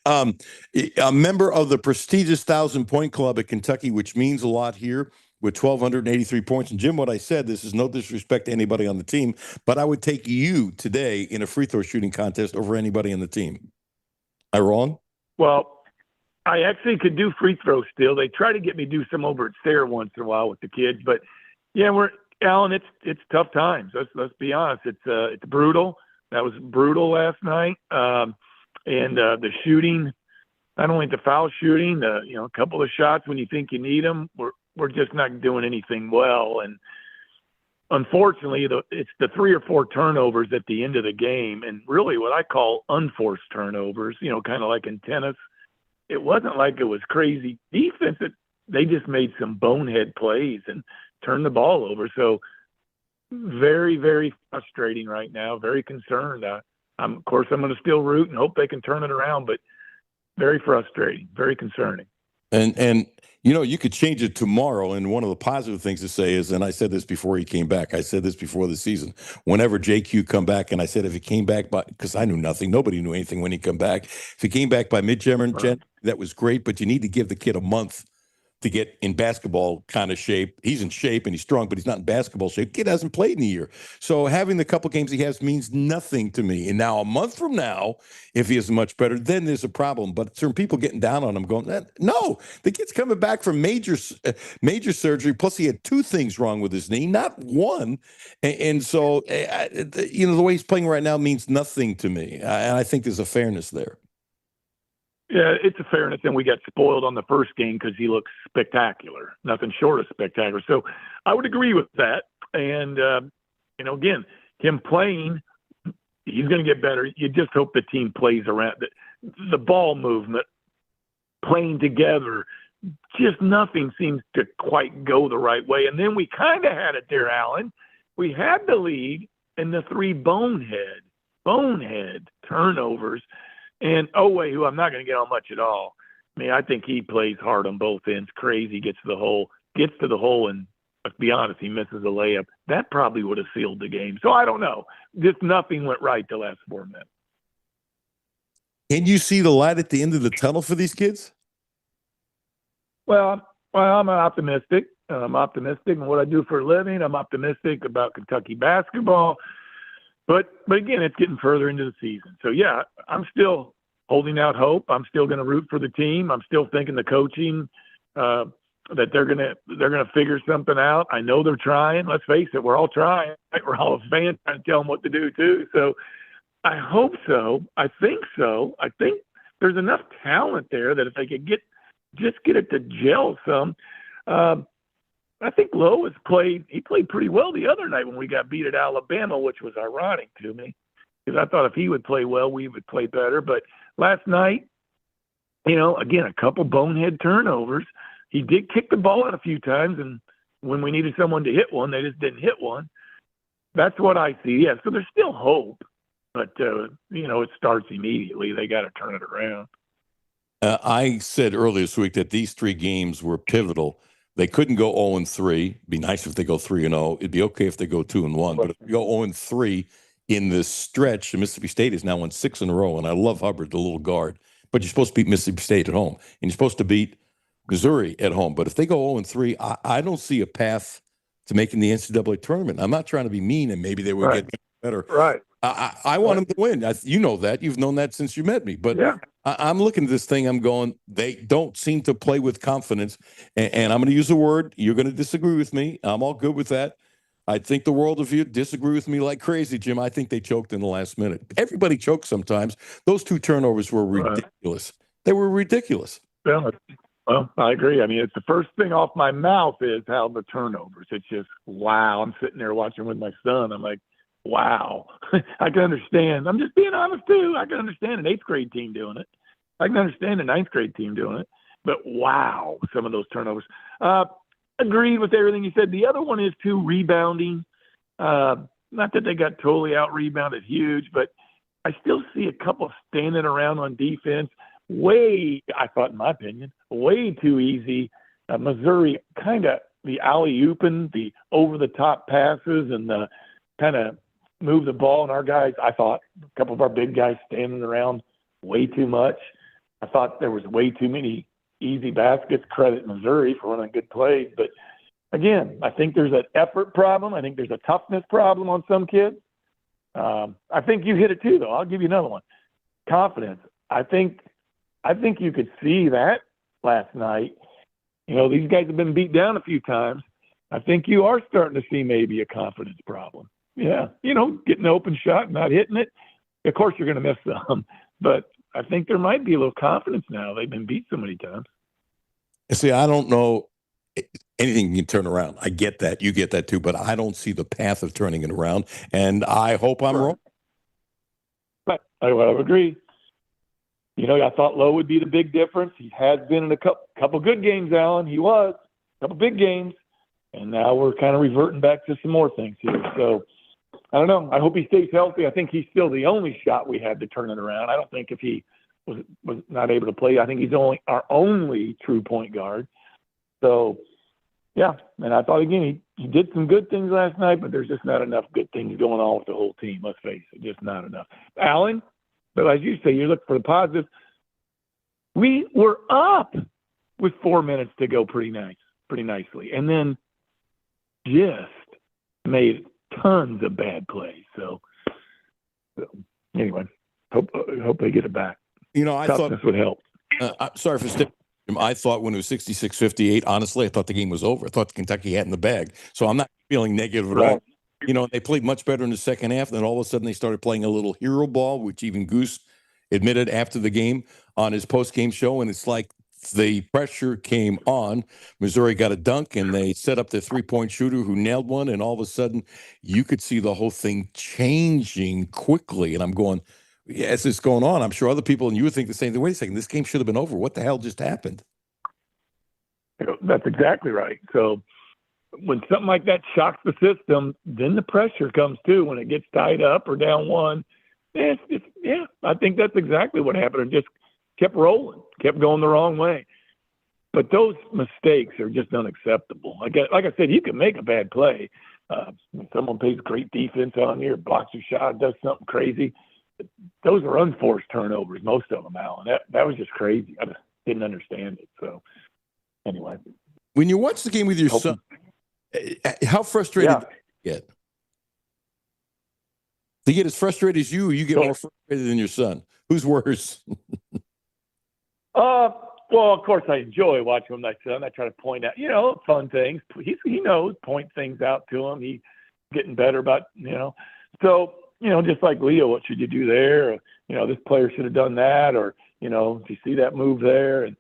A member of the prestigious 1,000-point club at Kentucky, which means a lot here, with 1,283 points. And Jim, what I said, this is no disrespect to anybody on the team, but I would take you today in a free throw shooting contest over anybody on the team. Am I wrong? Well, I actually could do free throws still. They try to get me to do some over at Sayre once in a while with the kids, but yeah, Alan. It's tough times. Let's be honest. It's brutal. That was brutal last night. And the shooting, not only the foul shooting, a couple of shots when you think you need them, we're just not doing anything well. And unfortunately, it's the 3 or 4 turnovers at the end of the game, and really what I call unforced turnovers, kind of like in tennis. It wasn't like it was crazy defense. They just made some bonehead plays and turned the ball over. So very, very frustrating right now, very concerned. Of course, I'm going to still root and hope they can turn it around, but very frustrating, very concerning. And you could change it tomorrow. And one of the positive things to say is, and I said this before he came back, I said this before the season, whenever JQ come back, and I said if he came back because I knew nothing, nobody knew anything when he come back. If he came back by mid-January, that was great, but you need to give the kid a month to get in basketball kind of shape. He's in shape and he's strong, but he's not in basketball shape. Kid hasn't played in a year. So having the couple games he has means nothing to me. And now a month from now, if he is much better, then there's a problem. But certain people getting down on him going, no, the kid's coming back from major surgery. Plus he had 2 things wrong with his knee, not one. And so, the way he's playing right now means nothing to me. And I think there's a fairness there. Yeah, it's a fairness, and we got spoiled on the first game because he looks spectacular, nothing short of spectacular. So I would agree with that. And, again, him playing, he's going to get better. You just hope the team plays around the ball movement, playing together. Just nothing seems to quite go the right way. And then we kind of had it there, Alan. We had the lead in the 3 bonehead. bonehead turnovers. And Oweh, who I'm not going to get on much at all. I mean, I think he plays hard on both ends. Crazy, gets to the hole, and let's be honest, he misses a layup. That probably would have sealed the game. So I don't know. Just nothing went right the last 4 minutes. Can you see the light at the end of the tunnel for these kids? Well, I'm optimistic. I'm optimistic in what I do for a living. I'm optimistic about Kentucky basketball. But again, it's getting further into the season. So, yeah, I'm still holding out hope. I'm still going to root for the team. I'm still thinking the coaching that they're gonna figure something out. I know they're trying. Let's face it, we're all trying. Right? We're all fans trying to tell them what to do too. So I hope so. I think so. I think there's enough talent there that if they could just get it to gel some. I think Lowe played pretty well the other night when we got beat at Alabama, which was ironic to me because I thought if he would play well, we would play better. But last night, again, a couple bonehead turnovers. He did kick the ball out a few times, and when we needed someone to hit one, they just didn't hit one. That's what I see. Yeah, so there's still hope, but, it starts immediately. They got to turn it around. I said earlier this week that these 3 games were pivotal. They couldn't go 0-3. It'd be nice if they go 3-0. It'd be okay if they go 2-1. But if they go 0-3 in this stretch, Mississippi State has now won 6 in a row, and I love Hubbard, the little guard. But you're supposed to beat Mississippi State at home, and you're supposed to beat Missouri at home. But if they go 0-3, I don't see a path to making the NCAA tournament. I'm not trying to be mean, and maybe they will get better. Right. I want them to win. You know that. You've known that since you met me. But yeah. I'm looking at this thing. I'm going, they don't seem to play with confidence. And I'm going to use a word. You're going to disagree with me. I'm all good with that. I think the world of you. Disagree with me like crazy, Jim. I think they choked in the last minute. Everybody chokes sometimes. Those 2 turnovers were ridiculous. They were ridiculous. Yeah. Well, I agree. I mean, it's the first thing off my mouth is how the turnovers. It's just, wow. I'm sitting there watching with my son. I'm like, wow. I can understand. I'm just being honest, too. I can understand an 8th grade team doing it. I can understand a 9th grade team doing it. But, wow, some of those turnovers. Agreed with everything you said. The other one is, too, rebounding. Not that they got totally out-rebounded huge, but I still see a couple standing around on defense. I thought, in my opinion, way too easy. Missouri kind of the alley-ooping, the over-the-top passes, and the kind of move the ball. And our guys, I thought, a couple of our big guys standing around way too much. I thought there was way too many easy baskets. Credit Missouri for running good plays. But, again, I think there's an effort problem. I think there's a toughness problem on some kids. I think you hit it, too, though. I'll give you another one. Confidence. I think you could see that last night. These guys have been beat down a few times. I think you are starting to see maybe a confidence problem. Yeah, getting an open shot and not hitting it. Of course, you're going to miss some, but I think there might be a little confidence now. They've been beat so many times. See, I don't know anything can turn around. I get that. You get that too, but I don't see the path of turning it around, and I hope I'm wrong. But I would agree. I thought Lowe would be the big difference. He has been in a couple good games, Alan. He was. A couple big games. And now we're kind of reverting back to some more things here. So, I don't know. I hope he stays healthy. I think he's still the only shot we had to turn it around. I don't think if he was not able to play, I think he's our only true point guard. So, yeah. And I thought, again, he did some good things last night, but there's just not enough good things going on with the whole team. Let's face it. Just not enough. Alan? But as you say, you look for the positive. We were up with 4 minutes to go pretty nicely. And then just made tons of bad plays. So anyway, hope they get it back. I thought this would help. Sorry for stepping. I thought when it was 66-58, honestly, I thought the game was over. I thought Kentucky had in the bag. So I'm not feeling negative at all. They played much better in the second half. Then all of a sudden they started playing a little hero ball, which even Goose admitted after the game on his post-game show. And it's like the pressure came on. Missouri got a dunk, and they set up the three-point shooter who nailed one. And all of a sudden you could see the whole thing changing quickly. And I'm going, as it's going on, I'm sure other people, and you would think the same thing. Wait a second, this game should have been over. What the hell just happened? That's exactly right. So when something like that shocks the system, then the pressure comes too. When it gets tied up or down one, Yeah, I think that's exactly what happened. It just kept rolling, kept going the wrong way. But those mistakes are just unacceptable. Like I said, you can make a bad play. Someone plays great defense on you, blocks your shot, does something crazy. Those are unforced turnovers, most of them, Alan. That was just crazy. I just didn't understand it. So, anyway. When you watch the game with your son, how frustrated do you get? Do you get as frustrated as you, or you get more frustrated than your son? Who's worse? Well, of course, I enjoy watching my son. I try to point out, fun things. He knows, point things out to him. He's getting better about, So, just like Leo, what should you do there? Or, this player should have done that. Or, do you see that move there? And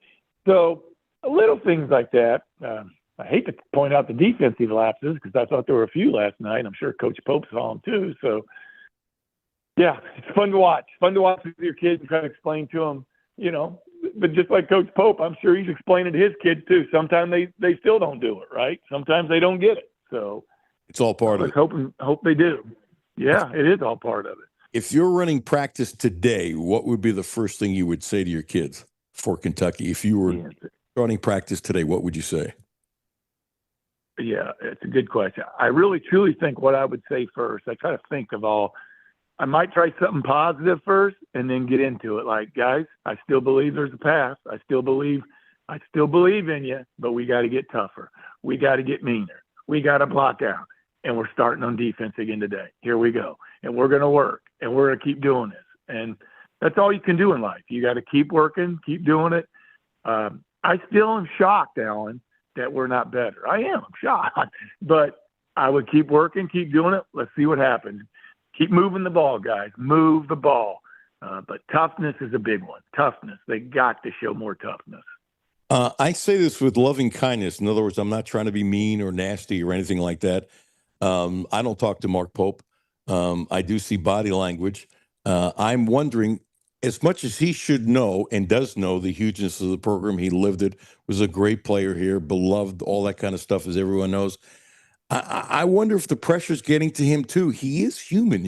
so little things like that. I hate to point out the defensive lapses because I thought there were a few last night. I'm sure Coach Pope saw them too. So, yeah, it's fun to watch. Fun to watch with your kids and try to explain to them, But just like Coach Pope, I'm sure he's explaining to his kids too. Sometimes they still don't do it, right? Sometimes they don't get it. So it's all part of it. Hope they do. Yeah, it is all part of it. If you're running practice today, what would be the first thing you would say to your kids for Kentucky? If you were running practice today, what would you say? Yeah, it's a good question. I really, truly think what I would say first, I try to think of I might try something positive first and then get into it. Like, guys, I still believe there's a path. I still believe in you, but we got to get tougher. We got to get meaner. We got to block out. And we're starting on defense again today. Here we go. And we're going to work and we're going to keep doing this. And that's all you can do in life. You got to keep working, keep doing it. I still am shocked, Alan, that we're not better. I am. I'm shocked. But I would keep working, keep doing it. Let's see what happens. Keep moving the ball, guys. Move the ball. But toughness is a big one. Toughness. They got to show more toughness. I say this with loving kindness. In other words, I'm not trying to be mean or nasty or anything like that. I don't talk to Mark Pope. I do see body language. I'm wondering, as much as he should know and does know the hugeness of the program, he lived it, was a great player here, beloved, all that kind of stuff, as everyone knows. I wonder if the pressure's getting to him too. He is human,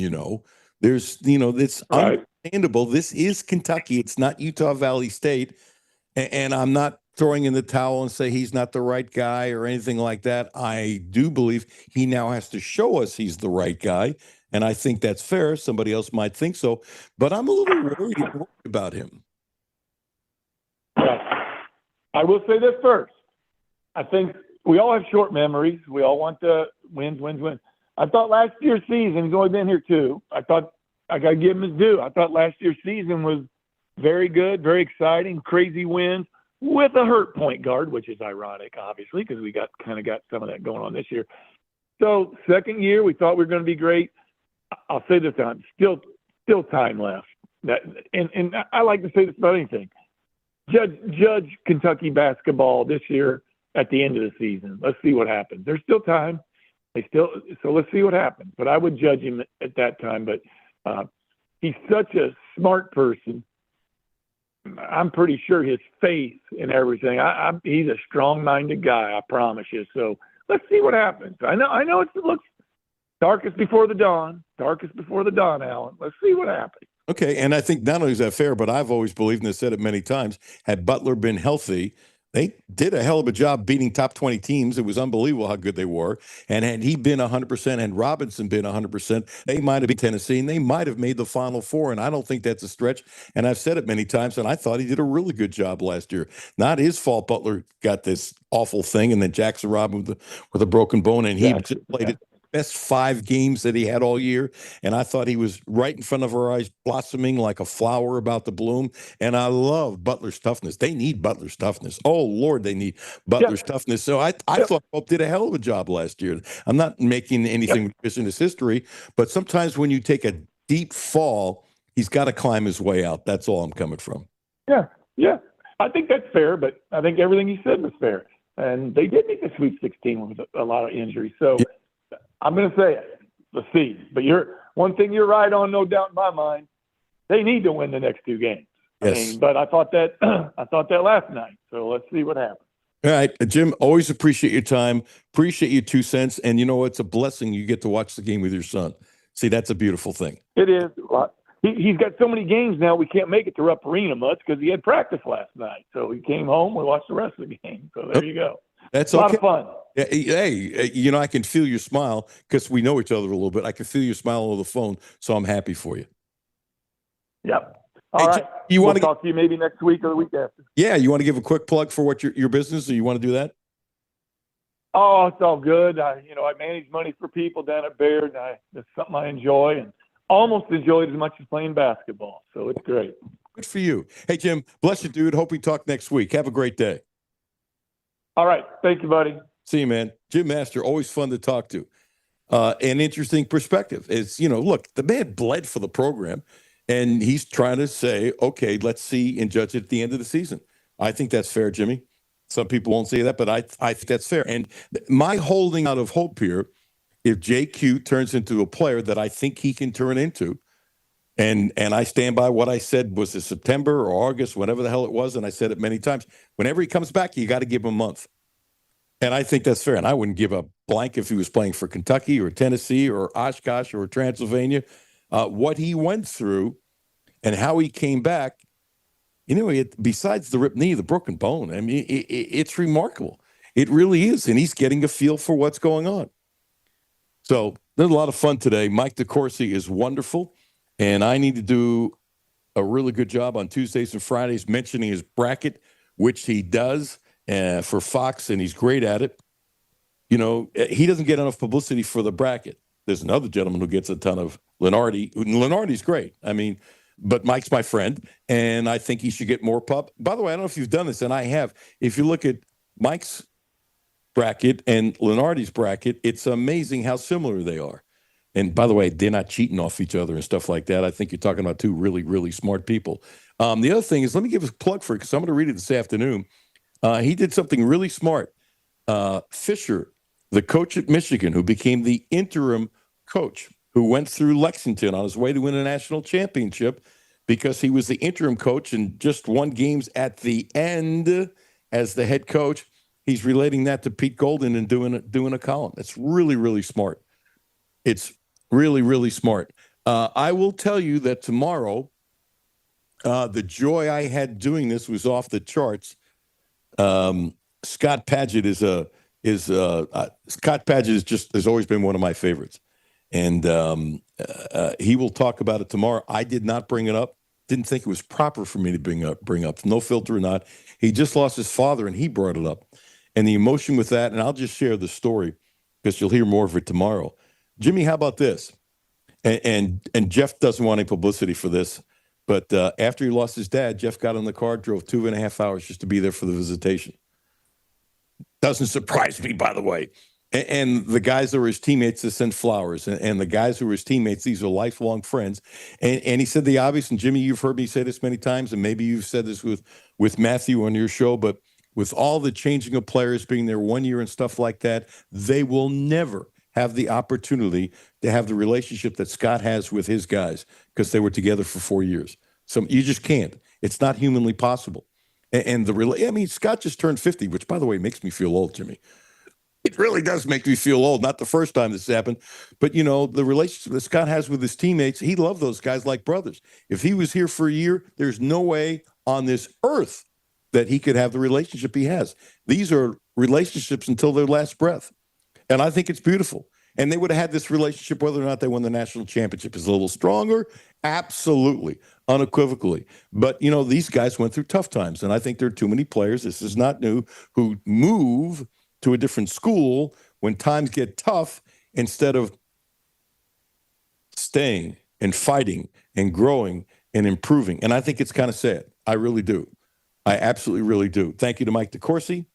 There's, it's understandable. This is Kentucky. It's not Utah Valley State. And I'm not throwing in the towel and say he's not the right guy or anything like that. I do believe he now has to show us he's the right guy. And I think that's fair. Somebody else might think so. But I'm a little worried about him. I will say this first. I think we all have short memories. We all want the wins. I thought last year's season, he's only been here two. I thought I got to give him his due. I thought last year's season was very good, very exciting, crazy wins with a hurt point guard, which is ironic, obviously, because we got some of that going on this year. So second year, we thought we were going to be great. I'll say this time, still time left. And I like to say this about anything. Judge Kentucky basketball this year at the end of the season. Let's see what happens. There's still time. So let's see what happens. But I would judge him at that time. But he's such a smart person. I'm pretty sure his faith and everything. He's a strong-minded guy. I promise you. So let's see what happens. I know it looks darkest before the dawn. Alan. Let's see what happens. Okay, and I think not only is that fair, but I've always believed, and I've said it many times, had Butler been healthy, they did a hell of a job beating top 20 teams. It was unbelievable how good they were. And had he been 100%, and Robinson been 100%, they might have beat Tennessee, and they might have made the Final Four. And I don't think that's a stretch. And I've said it many times, and I thought he did a really good job last year. Not his fault Butler got this awful thing, and then Jackson Robinson with a broken bone, and he just played it. Best 5 games that he had all year. And I thought he was right in front of our eyes, blossoming like a flower about to bloom. And I love Butler's toughness. They need Butler's toughness. Oh, Lord, they need Butler's toughness. So I thought Pope did a hell of a job last year. I'm not making anything in his history, but sometimes when you take a deep fall, he's got to climb his way out. That's all I'm coming from. Yeah. I think that's fair, but I think everything he said was fair. And they did make the Sweet 16 with a lot of injuries. So I'm going to say it. Let's see. But one thing you're right on, no doubt in my mind. They need to win the next 2 games. Yes. But I thought that last night. So let's see what happens. All right, Jim, always appreciate your time. Appreciate your 2 cents. And it's a blessing you get to watch the game with your son. See, that's a beautiful thing. It is. he's got so many games now. We can't make it to Rupp Arena much because he had practice last night. So he came home. We watched the rest of the game. So there you go. That's a lot okay. of fun. Hey, I can feel your smile because we know each other a little bit. I can feel your smile over the phone, so I'm happy for you. Yep. All right. We'll talk to you maybe next week or the week after. Yeah, you want to give a quick plug for what your business, or you want to do that? Oh, it's all good. I manage money for people down at Baird. That's something I enjoy and almost enjoy it as much as playing basketball. So it's great. Good for you. Hey, Jim, bless you, dude. Hope we talk next week. Have a great day. All right. Thank you, buddy. See you, man. Jim Master, always fun to talk to. An interesting perspective. It's, look, the man bled for the program, and he's trying to say, okay, let's see and judge it at the end of the season. I think that's fair, Jimmy. Some people won't say that, but I think that's fair. And my holding out of hope here, if JQ turns into a player that I think he can turn into, and I stand by what I said, was it September or August, whatever the hell it was, and I said it many times, whenever he comes back, you got to give him a month. And I think that's fair. And I wouldn't give a blank if he was playing for Kentucky or Tennessee or Oshkosh or Transylvania. What he went through and how he came back, besides the ripped knee, the broken bone, I mean, it's remarkable. It really is. And he's getting a feel for what's going on. So there's a lot of fun today. Mike DeCourcy is wonderful. And I need to do a really good job on Tuesdays and Fridays mentioning his bracket, which he does for Fox, and he's great at it. He doesn't get enough publicity for the bracket. There's another gentleman who gets a ton of Lenardi. Lenardi's great. I mean, but Mike's my friend, and I think he should get more pub. By the way, I don't know if you've done this, and I have. If you look at Mike's bracket and Lenardi's bracket, it's amazing how similar they are. And by the way, they're not cheating off each other and stuff like that. I think you're talking about two really, really smart people. The other thing is, let me give a plug for it because I'm going to read it this afternoon. He did something really smart. Fisher, the coach at Michigan, who became the interim coach, who went through Lexington on his way to win a national championship because he was the interim coach and just won games at the end as the head coach. He's relating that to Pete Golden and doing a column. That's really, really smart. It's really, really smart. I will tell you that tomorrow, the joy I had doing this was off the charts. Scott Padgett Scott Padgett has always been one of my favorites. And he will talk about it tomorrow. I did not bring it up. Didn't think it was proper for me to bring up. No filter or not. He just lost his father, and he brought it up. And the emotion with that, and I'll just share the story because you'll hear more of it tomorrow. Jimmy, how about this? And Jeff doesn't want any publicity for this, but after he lost his dad, Jeff got in the car, drove 2.5 hours just to be there for the visitation. Doesn't surprise me, by the way. And the guys that were his teammates that sent flowers, and the guys who were his teammates, these are lifelong friends. And he said the obvious, and Jimmy, you've heard me say this many times, and maybe you've said this with Matthew on your show, but with all the changing of players being there 1 year and stuff like that, they will never have the opportunity to have the relationship that Scott has with his guys because they were together for 4 years. So you just can't. It's not humanly possible. And Scott just turned 50, which, by the way, makes me feel old, Jimmy. It really does make me feel old. Not the first time this happened, but the relationship that Scott has with his teammates, he loved those guys like brothers. If he was here for a year, there's no way on this earth that he could have the relationship he has. These are relationships until their last breath. And I think it's beautiful. And they would have had this relationship whether or not they won the national championship. Is a little stronger? Absolutely, unequivocally. But, these guys went through tough times. And I think there are too many players, this is not new, who move to a different school when times get tough instead of staying and fighting and growing and improving. And I think it's kind of sad. I really do. I absolutely really do. Thank you to Mike DeCourcy.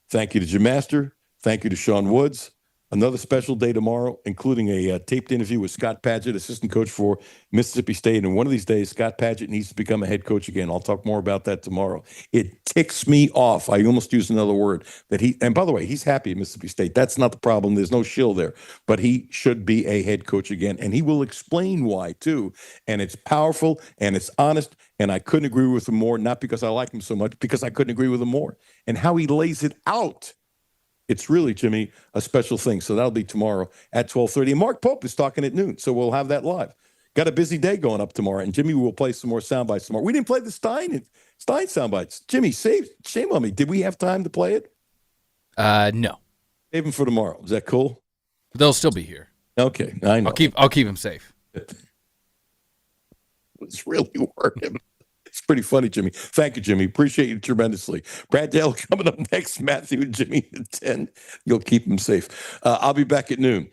Thank you to Jim Master. Thank you to Sean Woods. Another special day tomorrow, including a taped interview with Scott Padgett, assistant coach for Mississippi State. And one of these days, Scott Padgett needs to become a head coach again. I'll talk more about that tomorrow. It ticks me off. I almost used another word and by the way, he's happy at Mississippi State. That's not the problem. There's no shill there, but he should be a head coach again. And he will explain why too. And it's powerful and it's honest. And I couldn't agree with him more, not because I like him so much, because I couldn't agree with him more. And how he lays it out. It's really, Jimmy, a special thing. So that'll be tomorrow at 12:30. And Mark Pope is talking at noon, so we'll have that live. Got a busy day going up tomorrow, and Jimmy will play some more sound bites tomorrow. We didn't play the Stein sound bites. Jimmy, shame on me. Did we have time to play it? No. Save them for tomorrow. Is that cool? They'll still be here. Okay, I know. I'll keep them safe. It's really working. It's pretty funny, Jimmy. Thank you, Jimmy. Appreciate you tremendously. Brad Dale coming up next. Matthew and Jimmy at 10. You'll keep them safe. I'll be back at noon.